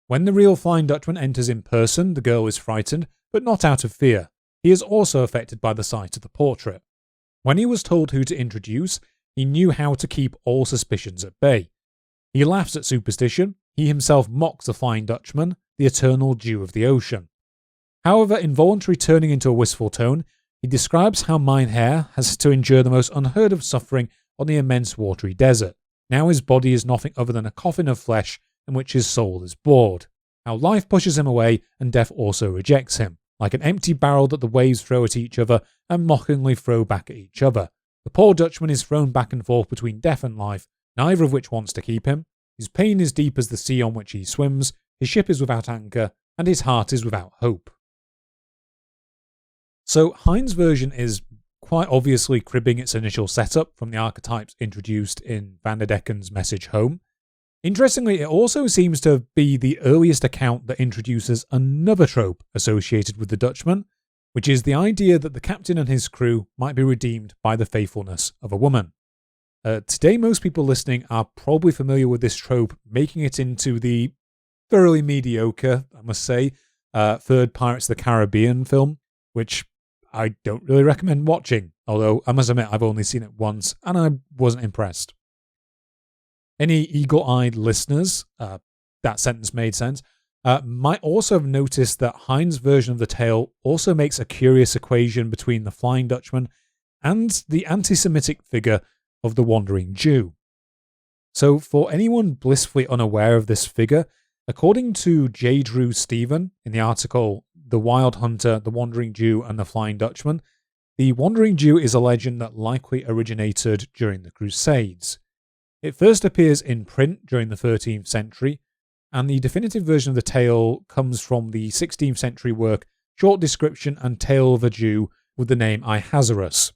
When the real Flying Dutchman enters in person, the girl is frightened, but not out of fear. He is also affected by the sight of the portrait. When he was told who to introduce, he knew how to keep all suspicions at bay. He laughs at superstition. He himself mocks the Flying Dutchman, the eternal Jew of the ocean. However, involuntarily turning into a wistful tone, he describes how Mynheer has to endure the most unheard of suffering on the immense watery desert. Now his body is nothing other than a coffin of flesh in which his soul is bored. How life pushes him away and death also rejects him, like an empty barrel that the waves throw at each other and mockingly throw back at each other. The poor Dutchman is thrown back and forth between death and life, neither of which wants to keep him. His pain is deep as the sea on which he swims, his ship is without anchor, and his heart is without hope. So Heine's version is quite obviously cribbing its initial setup from the archetypes introduced in Vanderdecken's Message Home. Interestingly, it also seems to be the earliest account that introduces another trope associated with the Dutchman, which is the idea that the captain and his crew might be redeemed by the faithfulness of a woman. Today, most people listening are probably familiar with this trope, making it into the thoroughly mediocre, I must say, third Pirates of the Caribbean film, which I don't really recommend watching, although I must admit I've only seen it once and I wasn't impressed. Any eagle-eyed listeners, that sentence made sense, might also have noticed that Heine's version of the tale also makes a curious equation between the Flying Dutchman and the anti-Semitic figure of the Wandering Jew. So for anyone blissfully unaware of this figure, according to J. Drew Stephen in the article The Wild Hunter, the Wandering Jew and the Flying Dutchman, the Wandering Jew is a legend that likely originated during the Crusades. It first appears in print during the 13th century, and the definitive version of the tale comes from the 16th century work Short Description and Tale of a Jew with the name Ahasuerus.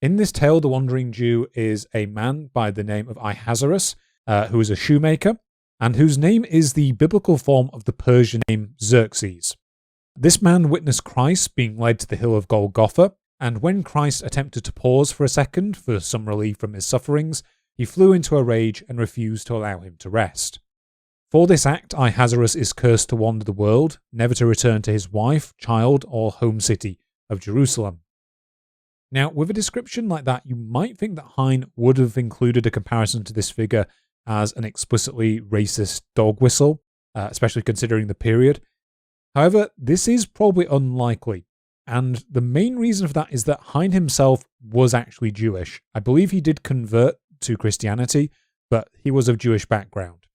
In this tale, the Wandering Jew is a man by the name of Ahasuerus, who is a shoemaker, and whose name is the biblical form of the Persian name Xerxes. This man witnessed Christ being led to the hill of Golgotha, and when Christ attempted to pause for a second for some relief from his sufferings, he flew into a rage and refused to allow him to rest. For this act, Ahasuerus is cursed to wander the world, never to return to his wife, child, or home city of Jerusalem. Now, with a description like that, you might think that Heine would have included a comparison to this figure as an explicitly racist dog whistle, especially considering the period. However, this is probably unlikely, and the main reason for that is that Heine himself was actually Jewish. I believe he did convert to Christianity, but he was of Jewish background.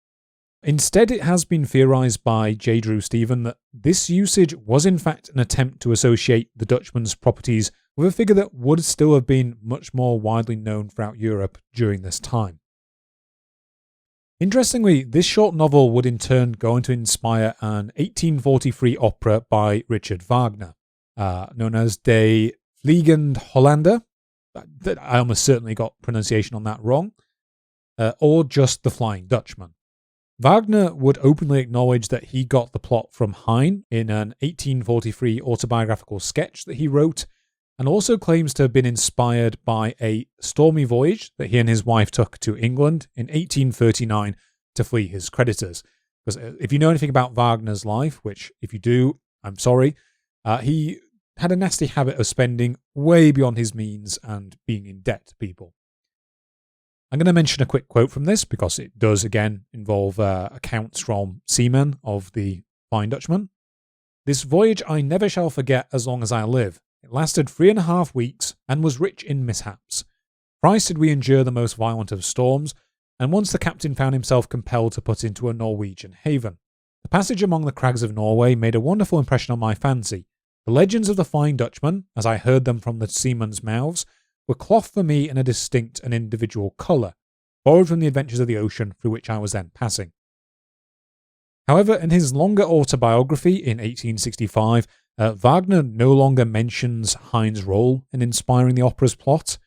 Instead, it has been theorized by J. Drew Stephen that this usage was in fact an attempt to associate the Dutchman's properties with a figure that would still have been much more widely known throughout Europe during this time. Interestingly, this short novel would in turn go on to inspire an 1843 opera by Richard Wagner, known as De Vliegende Hollander. I almost certainly got pronunciation on that wrong, or just The Flying Dutchman. Wagner would openly acknowledge that he got the plot from Heine in an 1843 autobiographical sketch that he wrote, and also claims to have been inspired by a stormy voyage that he and his wife took to England in 1839 to flee his creditors. Because if you know anything about Wagner's life, which if you do, I'm sorry, he had a nasty habit of spending way beyond his means and being in debt to people. I'm going to mention a quick quote from this because it does again involve accounts from seamen of the Flying Dutchman. "This voyage I never shall forget as long as I live. It lasted 3.5 weeks and was rich in mishaps. Thrice did we endure the most violent of storms, and once the captain found himself compelled to put into a Norwegian haven. The passage among the crags of Norway made a wonderful impression on my fancy. The legends of the Flying Dutchman, as I heard them from the seamen's mouths, were cloth for me in a distinct and individual colour, borrowed from the adventures of the ocean through which I was then passing." However, in his longer autobiography in 1865, Wagner no longer mentions Heine's role in inspiring the opera's plot.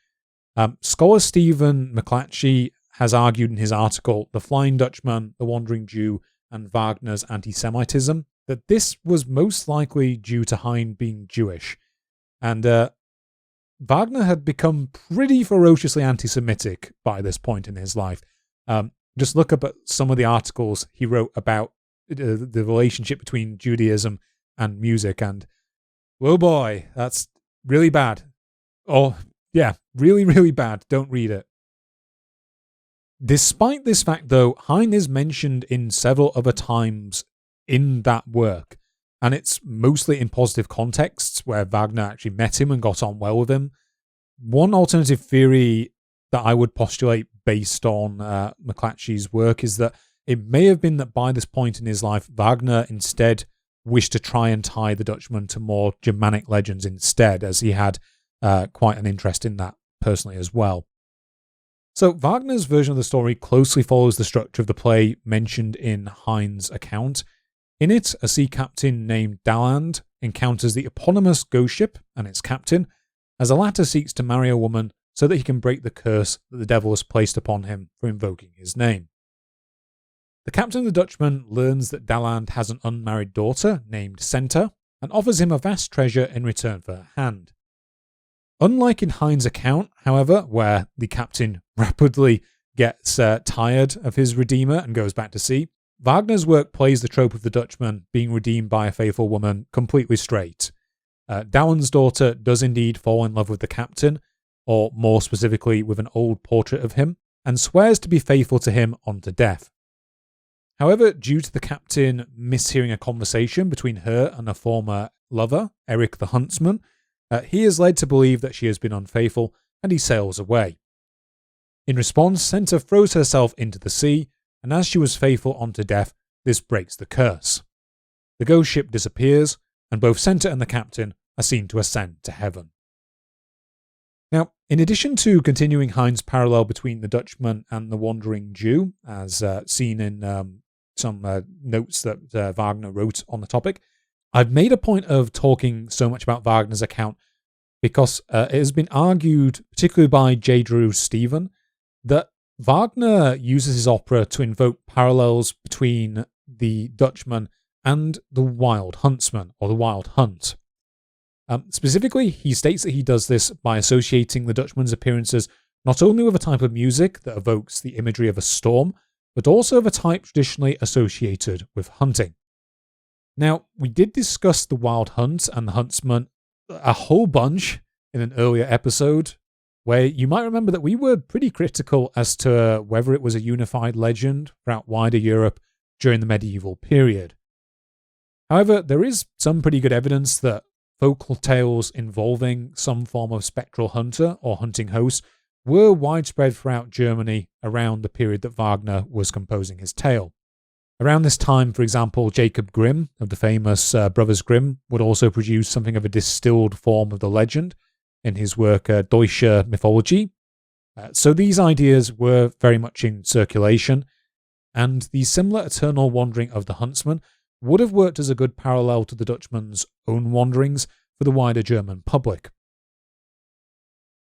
Scholar Stephen McClatchy has argued in his article, The Flying Dutchman, the Wandering Jew, and Wagner's Anti-Semitism, that this was most likely due to Heine being Jewish. And Wagner had become pretty ferociously anti-Semitic by this point in his life. Just look up at some of the articles he wrote about the relationship between Judaism and music, and oh boy, that's really bad. Oh, yeah, really, really bad. Don't read it. Despite this fact, though, Heine is mentioned in several other times in that work, and it's mostly in positive contexts where Wagner actually met him and got on well with him. One alternative theory that I would postulate based on McClatchy's work is that it may have been that by this point in his life, Wagner instead wished to try and tie the Dutchman to more Germanic legends instead, as he had quite an interest in that personally as well. So Wagner's version of the story closely follows the structure of the play mentioned in Heine's account. In it, a sea captain named Daland encounters the eponymous ghost ship and its captain, as the latter seeks to marry a woman so that he can break the curse that the devil has placed upon him for invoking his name. The captain of the Dutchman learns that Daland has an unmarried daughter named Senta, and offers him a vast treasure in return for her hand. Unlike in Heine's account, however, where the captain rapidly gets tired of his redeemer and goes back to sea, Wagner's work plays the trope of the Dutchman being redeemed by a faithful woman completely straight. Douwen's daughter does indeed fall in love with the captain, or more specifically with an old portrait of him, and swears to be faithful to him unto death. However, due to the captain mishearing a conversation between her and a former lover, Eric the Huntsman, he is led to believe that she has been unfaithful, and he sails away. In response, Senta throws herself into the sea, and as she was faithful unto death, this breaks the curse. The ghost ship disappears, and both Senta and the captain are seen to ascend to heaven. Now, in addition to continuing Heine's parallel between the Dutchman and the Wandering Jew, as seen in some notes that Wagner wrote on the topic, I've made a point of talking so much about Wagner's account because it has been argued, particularly by J. Drew Stephen, that Wagner uses his opera to invoke parallels between the Dutchman and the Wild Huntsman, or the Wild Hunt. Specifically, he states that he does this by associating the Dutchman's appearances not only with a type of music that evokes the imagery of a storm, but also of a type traditionally associated with hunting. Now, we did discuss the Wild Hunt and the Huntsman a whole bunch in an earlier episode, where you might remember that we were pretty critical as to whether it was a unified legend throughout wider Europe during the medieval period. However, there is some pretty good evidence that folklore tales involving some form of spectral hunter or hunting host were widespread throughout Germany around the period that Wagner was composing his tale. Around this time, for example, Jacob Grimm of the famous Brothers Grimm would also produce something of a distilled form of the legend in his work Deutsche Mythology. So these ideas were very much in circulation, and the similar eternal wandering of the huntsman would have worked as a good parallel to the Dutchman's own wanderings for the wider German public.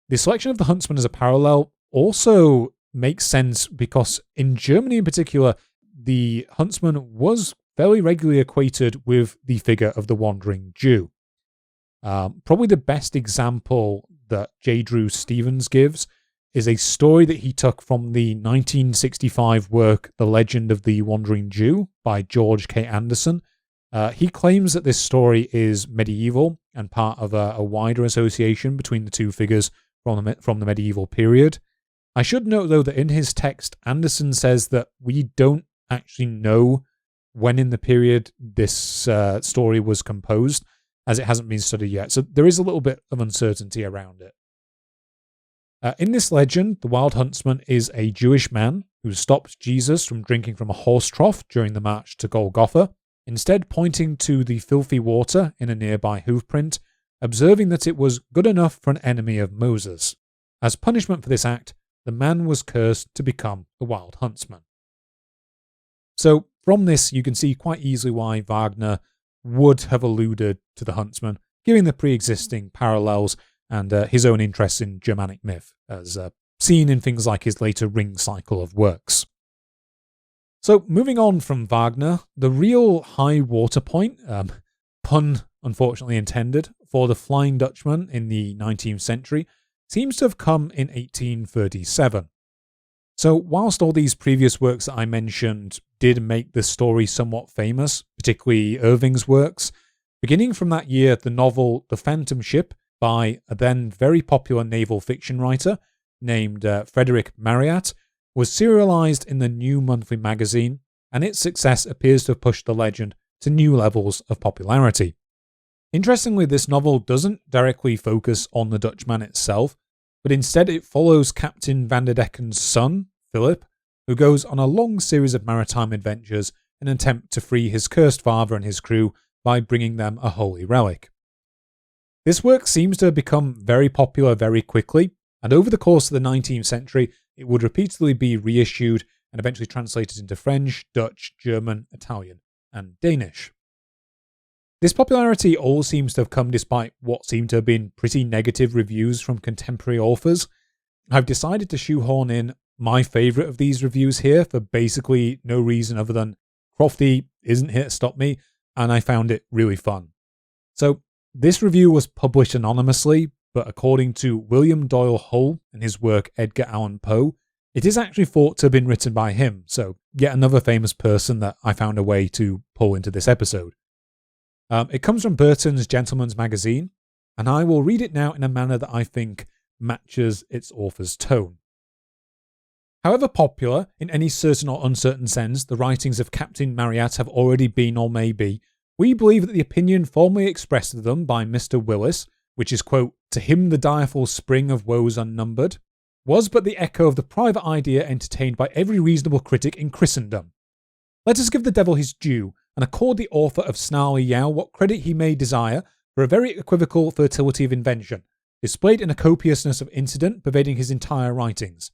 The selection of the huntsman as a parallel also makes sense because in Germany in particular, the huntsman was fairly regularly equated with the figure of the wandering Jew. Probably the best example that J. Drew Stevens gives is a story that he took from the 1965 work The Legend of the Wandering Jew by George K. Anderson. He claims that this story is medieval and part of a wider association between the two figures from the medieval period. I should note, though, that in his text, Anderson says that we don't actually know when in the period this story was composed, as it hasn't been studied yet. So there is a little bit of uncertainty around it. In this legend, the Wild Huntsman is a Jewish man who stopped Jesus from drinking from a horse trough during the march to Golgotha, instead pointing to the filthy water in a nearby hoofprint, observing that it was good enough for an enemy of Moses. As punishment for this act, the man was cursed to become the Wild Huntsman. So from this, you can see quite easily why Wagner would have alluded to the huntsman, giving the pre-existing parallels and his own interest in Germanic myth, as seen in things like his later Ring cycle of works. So moving on from Wagner, the real high water point, pun unfortunately intended, for the Flying Dutchman in the 19th century seems to have come in 1837. So whilst all these previous works that I mentioned did make the story somewhat famous, particularly Irving's works, beginning from that year, the novel The Phantom Ship by a then very popular naval fiction writer named Frederick Marryat was serialized in the New Monthly magazine, and its success appears to have pushed the legend to new levels of popularity. Interestingly, this novel doesn't directly focus on the Dutchman itself, but instead it follows Captain Vanderdecken's son, Philip, who goes on a long series of maritime adventures in an attempt to free his cursed father and his crew by bringing them a holy relic. This work seems to have become very popular very quickly, and over the course of the 19th century, it would repeatedly be reissued and eventually translated into French, Dutch, German, Italian, and Danish. This popularity all seems to have come despite what seem to have been pretty negative reviews from contemporary authors. I've decided to shoehorn in my favourite of these reviews here for basically no reason other than Crofty isn't here to stop me, and I found it really fun. So this review was published anonymously, but according to William Doyle Hull and his work Edgar Allan Poe, it is actually thought to have been written by him, so yet another famous person that I found a way to pull into this episode. It comes from Burton's Gentleman's Magazine, and I will read it now in a manner that I think matches its author's tone. However popular, in any certain or uncertain sense, the writings of Captain Marryat have already been or may be, we believe that the opinion formerly expressed of them by Mr. Willis, which is, quote, "to him the direful spring of woes unnumbered," was but the echo of the private idea entertained by every reasonable critic in Christendom. Let us give the devil his due, and accord the author of Snarly Yow what credit he may desire for a very equivocal fertility of invention, displayed in a copiousness of incident pervading his entire writings.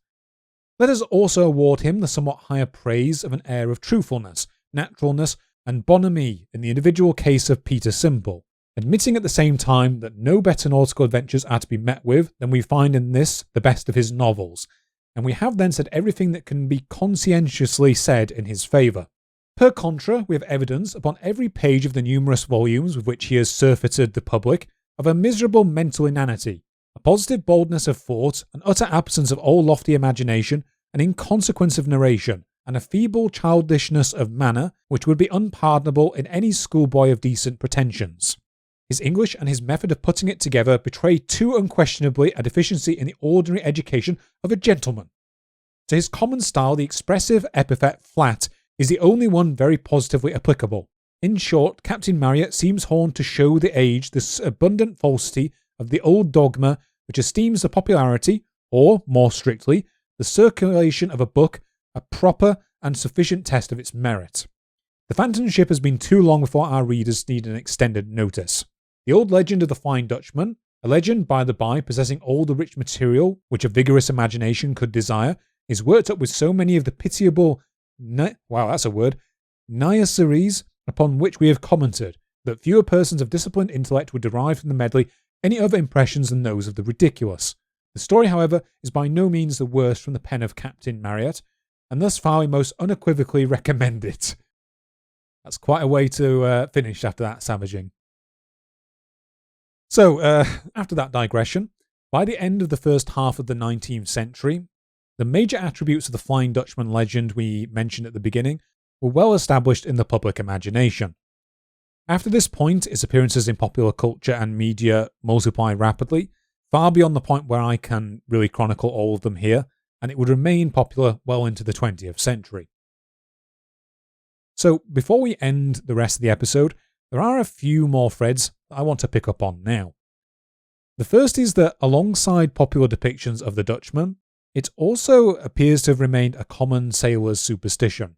Let us also award him the somewhat higher praise of an air of truthfulness, naturalness, and bonhomie in the individual case of Peter Simple, admitting at the same time that no better nautical adventures are to be met with than we find in this, the best of his novels, and we have then said everything that can be conscientiously said in his favour. Per contra, we have evidence upon every page of the numerous volumes with which he has surfeited the public of a miserable mental inanity, a positive boldness of thought, an utter absence of all lofty imagination, an inconsequence of narration, and a feeble childishness of manner which would be unpardonable in any schoolboy of decent pretensions. His English and his method of putting it together betray too unquestionably a deficiency in the ordinary education of a gentleman. To his common style, the expressive epithet flat is the only one very positively applicable. In short, Captain Marryat seems horned to show the age this abundant falsity of the old dogma which esteems the popularity, or, more strictly, the circulation of a book a proper and sufficient test of its merit. The Phantom Ship has been too long before our readers need an extended notice. The old legend of the Flying Dutchman, a legend, by the by, possessing all the rich material which a vigorous imagination could desire, is worked up with so many of the pitiable niaiseries upon which we have commented, that fewer persons of disciplined intellect would derive from the medley any other impressions than those of the ridiculous. The story, however, is by no means the worst from the pen of Captain Marryat, and thus far we most unequivocally recommend it. That's quite a way to finish after that savaging. So, after that digression, by the end of the first half of the 19th century, the major attributes of the Flying Dutchman legend we mentioned at the beginning were well established in the public imagination. After this point, its appearances in popular culture and media multiply rapidly, far beyond the point where I can really chronicle all of them here, and it would remain popular well into the 20th century. So, before we end the rest of the episode, there are a few more threads that I want to pick up on now. The first is that alongside popular depictions of the Dutchman, it also appears to have remained a common sailor's superstition.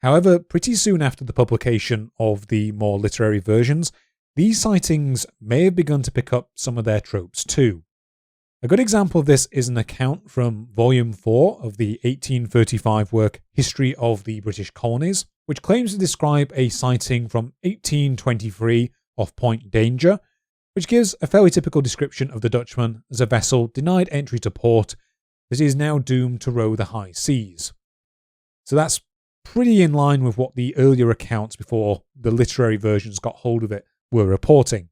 However, pretty soon after the publication of the more literary versions, these sightings may have begun to pick up some of their tropes too. A good example of this is an account from Volume 4 of the 1835 work History of the British Colonies, which claims to describe a sighting from 1823 off Point Danger, which gives a fairly typical description of the Dutchman as a vessel denied entry to port that is now doomed to row the high seas. So that's pretty in line with what the earlier accounts before the literary versions got hold of it were reporting.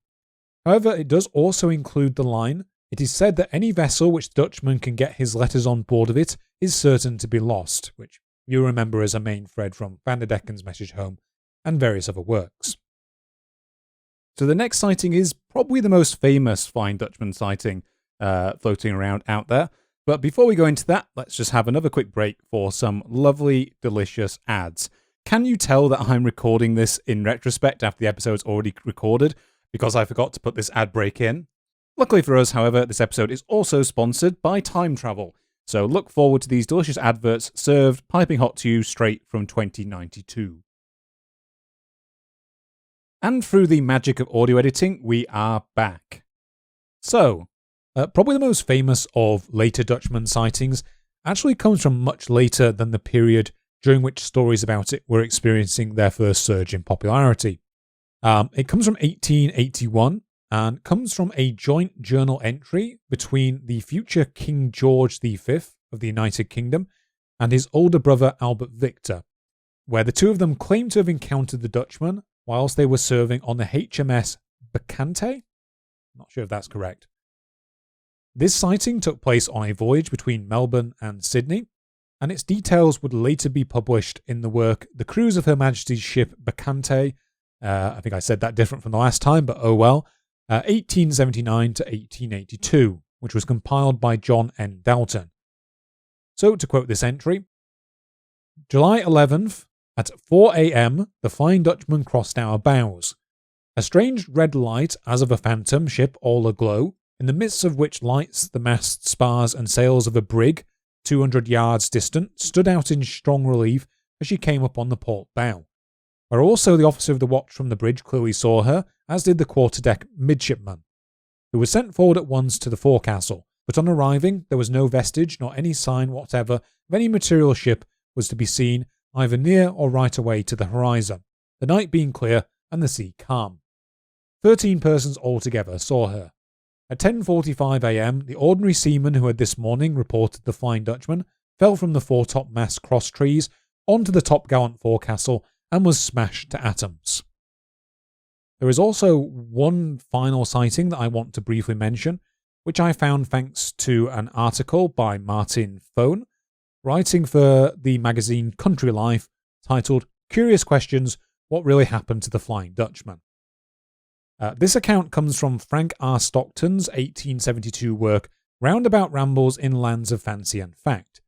However, it does also include the line, "It is said that any vessel which the Dutchman can get his letters on board of it is certain to be lost," which you remember as a main thread from Vanderdecken's Message Home and various other works. So the next sighting is probably the most famous Flying Dutchman sighting floating around out there. But before we go into that, let's just have another quick break for some lovely, delicious ads. Can you tell that I'm recording this in retrospect after the episode's already recorded? Because I forgot to put this ad break in. Luckily for us, however, this episode is also sponsored by Time Travel. So look forward to these delicious adverts served piping hot to you straight from 2092. And through the magic of audio editing, we are back. So, probably the most famous of later Dutchman sightings actually comes from much later than the period during which stories about it were experiencing their first surge in popularity. It comes from 1881 and comes from a joint journal entry between the future King George V of the United Kingdom and his older brother Albert Victor, where the two of them claim to have encountered the Dutchman whilst they were serving on the HMS Bacante? Not sure if that's correct. This sighting took place on a voyage between Melbourne and Sydney, and its details would later be published in the work The Cruise of Her Majesty's Ship Bacante. I think I said that different from the last time, but oh well. 1879 to 1882, which was compiled by John N. Dalton. So, to quote this entry, July 11th, at 4 a.m., the Flying Dutchman crossed our bows. A strange red light, as of a phantom ship all aglow, in the midst of which lights the masts, spars, and sails of a brig, 200 yards distant, stood out in strong relief as she came up on the port bow, where also the officer of the watch from the bridge clearly saw her, as did the quarterdeck midshipman, who was sent forward at once to the forecastle, but on arriving there was no vestige nor any sign whatever of any material ship was to be seen either near or right away to the horizon, the night being clear and the sea calm. 13 persons altogether saw her. At 10:45 a.m, the ordinary seaman who had this morning reported the Flying Dutchman fell from the foretopmast cross trees onto the topgallant forecastle and was smashed to atoms. There is also one final sighting that I want to briefly mention, which I found thanks to an article by Martin Fone, writing for the magazine Country Life, titled Curious Questions, What Really Happened to the Flying Dutchman? This account comes from Frank R. Stockton's 1872 work Roundabout Rambles in Lands of Fancy and Fact.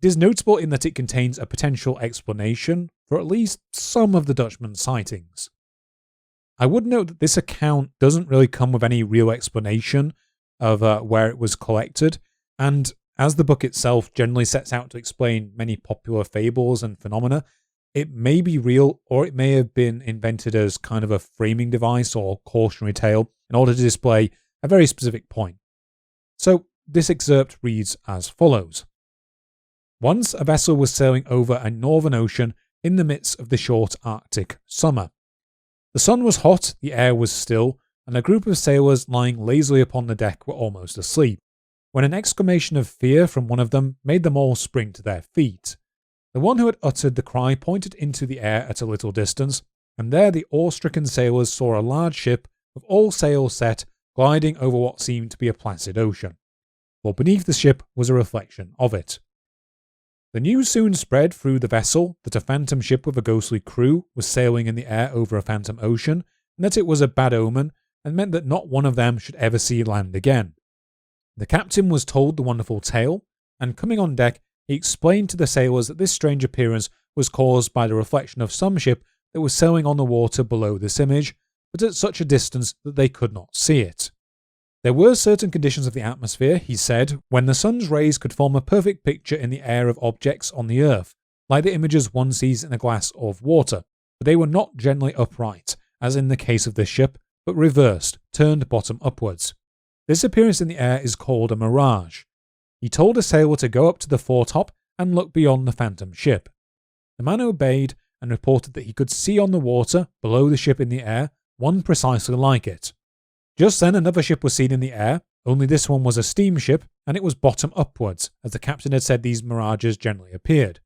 It is notable in that it contains a potential explanation for at least some of the Dutchman's sightings. I would note that this account doesn't really come with any real explanation of where it was collected, and as the book itself generally sets out to explain many popular fables and phenomena, it may be real or it may have been invented as kind of a framing device or cautionary tale in order to display a very specific point. So this excerpt reads as follows. Once a vessel was sailing over a northern ocean in the midst of the short Arctic summer. The sun was hot, the air was still, and a group of sailors lying lazily upon the deck were almost asleep, when an exclamation of fear from one of them made them all spring to their feet. The one who had uttered the cry pointed into the air at a little distance, and there the awe-stricken sailors saw a large ship, with all sails set, gliding over what seemed to be a placid ocean, for beneath the ship was a reflection of it. The news soon spread through the vessel that a phantom ship with a ghostly crew was sailing in the air over a phantom ocean, and that it was a bad omen, and meant that not one of them should ever see land again. The captain was told the wonderful tale, and coming on deck, he explained to the sailors that this strange appearance was caused by the reflection of some ship that was sailing on the water below this image, but at such a distance that they could not see it. There were certain conditions of the atmosphere, he said, when the sun's rays could form a perfect picture in the air of objects on the earth, like the images one sees in a glass of water, but they were not generally upright, as in the case of this ship, but reversed, turned bottom upwards. This appearance in the air is called a mirage. He told a sailor to go up to the foretop and look beyond the phantom ship. The man obeyed and reported that he could see on the water, below the ship in the air, one precisely like it. Just then another ship was seen in the air, only this one was a steamship, and it was bottom upwards, as the captain had said these mirages generally appeared.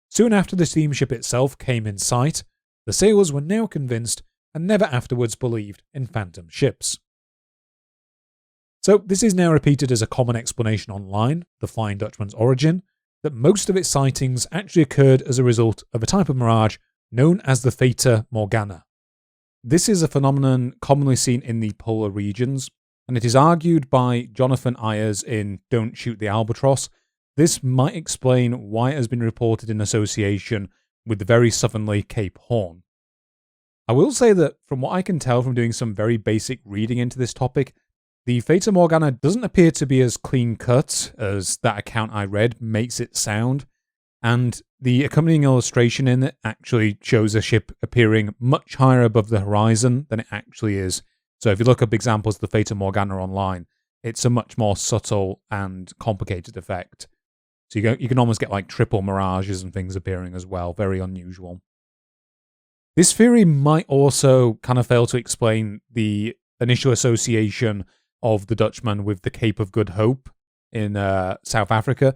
Soon after the steamship itself came in sight, the sailors were now convinced and never afterwards believed in phantom ships. So this is now repeated as a common explanation online, the Flying Dutchman's origin, that most of its sightings actually occurred as a result of a type of mirage known as the Fata Morgana. This is a phenomenon commonly seen in the polar regions, and it is argued by Jonathan Eyers in Don't Shoot the Albatross. This might explain why it has been reported in association with the very southerly Cape Horn. I will say that from what I can tell from doing some very basic reading into this topic, the Fata Morgana doesn't appear to be as clean-cut as that account I read makes it sound, and the accompanying illustration in it actually shows a ship appearing much higher above the horizon than it actually is. So if you look up examples of the Fata Morgana online, it's a much more subtle and complicated effect. So you can almost get like triple mirages and things appearing as well, very unusual. This theory might also kind of fail to explain the initial association of the Dutchman with the Cape of Good Hope in South Africa,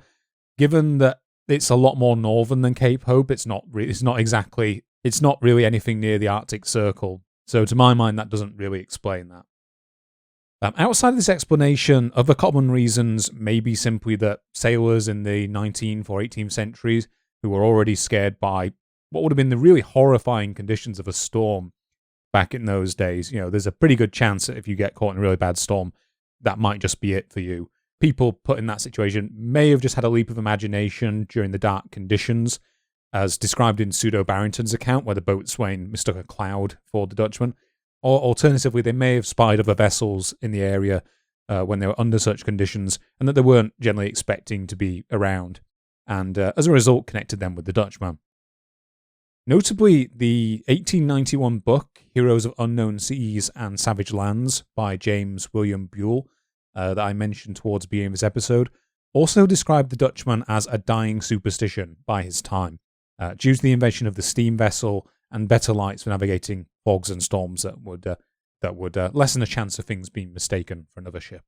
given that it's a lot more northern than Cape Hope. It's not really anything near the Arctic Circle. So to my mind, that doesn't really explain that. Outside of this explanation, other common reasons may be simply that sailors in the 19th or 18th centuries who were already scared by what would have been the really horrifying conditions of a storm back in those days. There's a pretty good chance that if you get caught in a really bad storm, that might just be it for you. People put in that situation may have just had a leap of imagination during the dark conditions, as described in George Barrington's account, where the boatswain mistook a cloud for the Dutchman. Or alternatively, they may have spied other vessels in the area when they were under such conditions, and that they weren't generally expecting to be around, and as a result connected them with the Dutchman. Notably, the 1891 book, Heroes of Unknown Seas and Savage Lands, by James William Buell, that I mentioned towards the beginning of this episode, also described the Dutchman as a dying superstition by his time, due to the invention of the steam vessel and better lights for navigating fogs and storms that would lessen the chance of things being mistaken for another ship.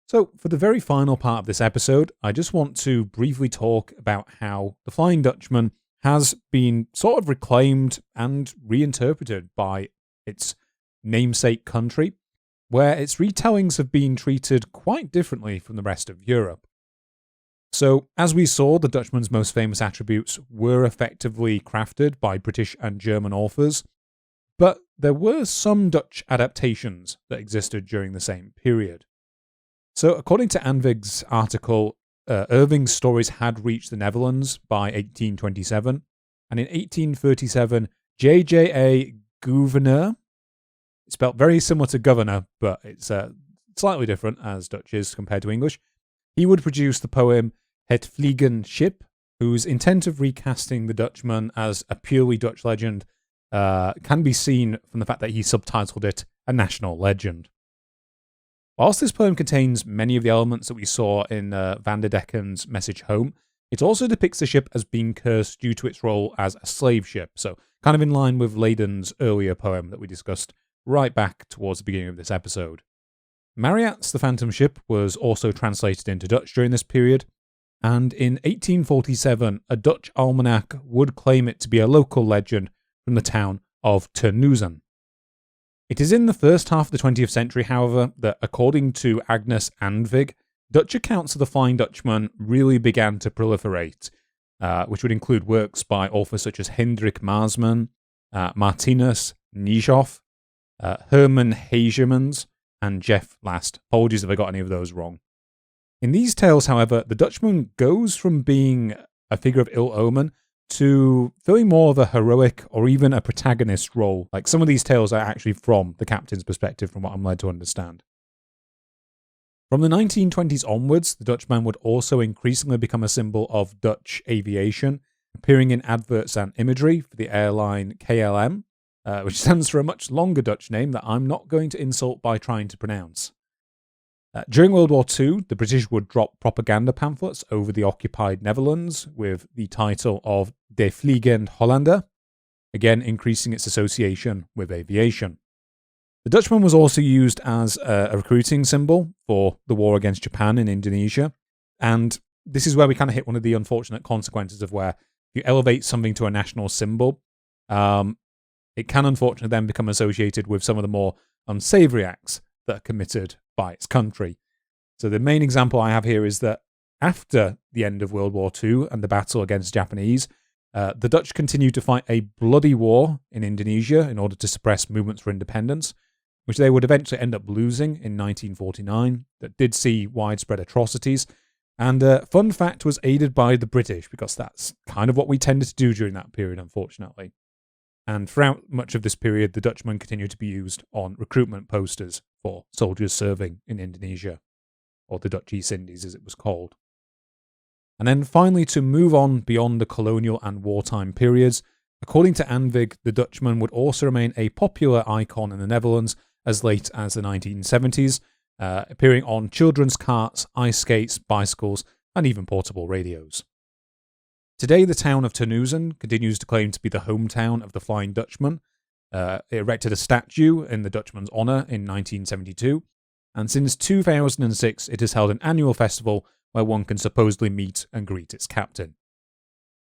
So, for the very final part of this episode, I just want to briefly talk about how the Flying Dutchman has been sort of reclaimed and reinterpreted by its namesake country, where its retellings have been treated quite differently from the rest of Europe. So, as we saw, the Dutchman's most famous attributes were effectively crafted by British and German authors, but there were some Dutch adaptations that existed during the same period. So, according to Andeweg's article, Irving's stories had reached the Netherlands by 1827, and in 1837, J.J.A. Gouverneur, spelled very similar to governor, but it's slightly different as Dutch is compared to English, he would produce the poem Het Vliegen Schip, whose intent of recasting the Dutchman as a purely Dutch legend can be seen from the fact that he subtitled it A National Legend. Whilst this poem contains many of the elements that we saw in Vanderdecken's Message Home, it also depicts the ship as being cursed due to its role as a slave ship, so kind of in line with Leyden's earlier poem that we discussed right back towards the beginning of this episode. Marryat's The Phantom Ship was also translated into Dutch during this period, and in 1847, a Dutch almanac would claim it to be a local legend from the town of Terneuzen. It is in the first half of the 20th century, however, that according to Agnes Andeweg, Dutch accounts of the Flying Dutchman really began to proliferate, which would include works by authors such as Hendrik Maasman, Martinus Nijhoff, Herman Heijmans, and Jeff Last. Apologies if I got any of those wrong. In these tales, however, the Dutchman goes from being a figure of ill omen to filling more of a heroic or even a protagonist role. Like, some of these tales are actually from the captain's perspective, from what I'm led to understand. From the 1920s onwards, the Dutchman would also increasingly become a symbol of Dutch aviation, appearing in adverts and imagery for the airline KLM, which stands for a much longer Dutch name that I'm not going to insult by trying to pronounce. During World War II, the British would drop propaganda pamphlets over the occupied Netherlands with the title of De Vliegende Hollander, again increasing its association with aviation. The Dutchman was also used as a recruiting symbol for the war against Japan in Indonesia, and this is where we kind of hit one of the unfortunate consequences of where you elevate something to a national symbol, it can unfortunately then become associated with some of the more unsavoury acts that are committed by its country. So the main example I have here is that after the end of World War II and the battle against the Japanese, the Dutch continued to fight a bloody war in Indonesia in order to suppress movements for independence, which they would eventually end up losing in 1949, that did see widespread atrocities. And fun fact, was aided by the British, because that's kind of what we tended to do during that period, unfortunately. And throughout much of this period, the Dutchman continued to be used on recruitment posters for soldiers serving in Indonesia, or the Dutch East Indies as it was called. And then finally, to move on beyond the colonial and wartime periods, according to Andeweg, the Dutchman would also remain a popular icon in the Netherlands as late as the 1970s, appearing on children's carts, ice skates, bicycles, and even portable radios. Today, the town of Terneuzen continues to claim to be the hometown of the Flying Dutchman. It erected a statue in the Dutchman's honour in 1972, and since 2006 it has held an annual festival where one can supposedly meet and greet its captain.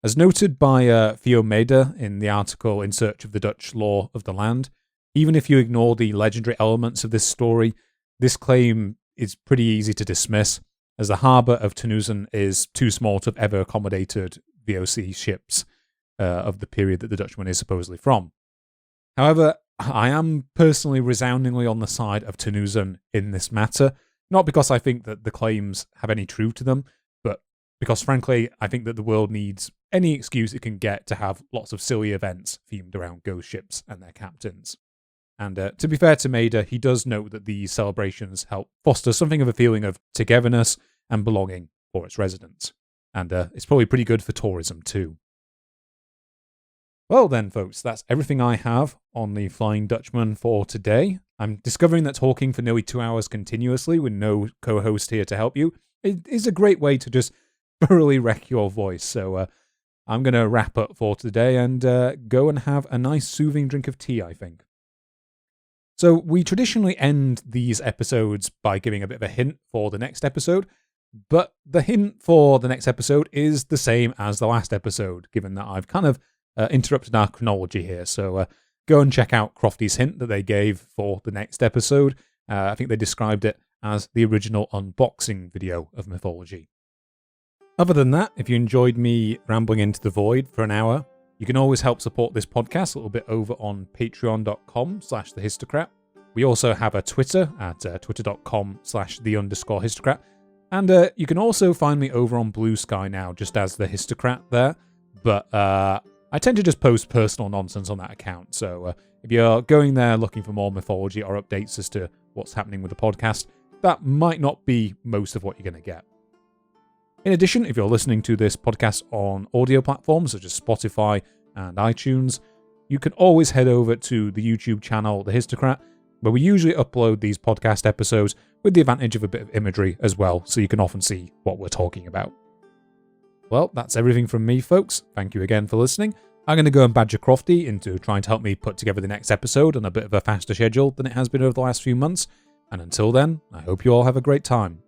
As noted by Theo Mazza in the article In Search of the Dutch Law of the Land, even if you ignore the legendary elements of this story, this claim is pretty easy to dismiss, as the harbour of Terneuzen is too small to have ever accommodated VOC ships of the period that the Dutchman is supposedly from. However, I am personally resoundingly on the side of Terneuzen in this matter, not because I think that the claims have any truth to them, but because frankly, I think that the world needs any excuse it can get to have lots of silly events themed around ghost ships and their captains. And to be fair to Mazza, he does note that these celebrations help foster something of a feeling of togetherness and belonging for its residents. And it's probably pretty good for tourism too. Well then, folks, that's everything I have on the Flying Dutchman for today. I'm discovering that talking for nearly 2 hours continuously with no co-host here to help you is a great way to just thoroughly wreck your voice. So I'm going to wrap up for today and go and have a nice soothing drink of tea, I think. So we traditionally end these episodes by giving a bit of a hint for the next episode, but the hint for the next episode is the same as the last episode, given that I've kind of interrupted our chronology here. So go and check out Crofty's hint that they gave for the next episode. I think they described it as the original unboxing video of mythology. Other than that, if you enjoyed me rambling into the void for an hour, you can always help support this podcast a little bit over on patreon.com/thehistocrat. We also have a Twitter at twitter.com/the_histocrat. And you can also find me over on Blue Sky now, just as the Histocrat there. But I tend to just post personal nonsense on that account. So if you're going there looking for more mythology or updates as to what's happening with the podcast, that might not be most of what you're going to get. In addition, if you're listening to this podcast on audio platforms such as Spotify and iTunes, you can always head over to the YouTube channel The Histocrat, where we usually upload these podcast episodes with the advantage of a bit of imagery as well, so you can often see what we're talking about. Well, that's everything from me, folks. Thank you again for listening. I'm going to go and badger Crofty into trying to help me put together the next episode on a bit of a faster schedule than it has been over the last few months. And until then, I hope you all have a great time.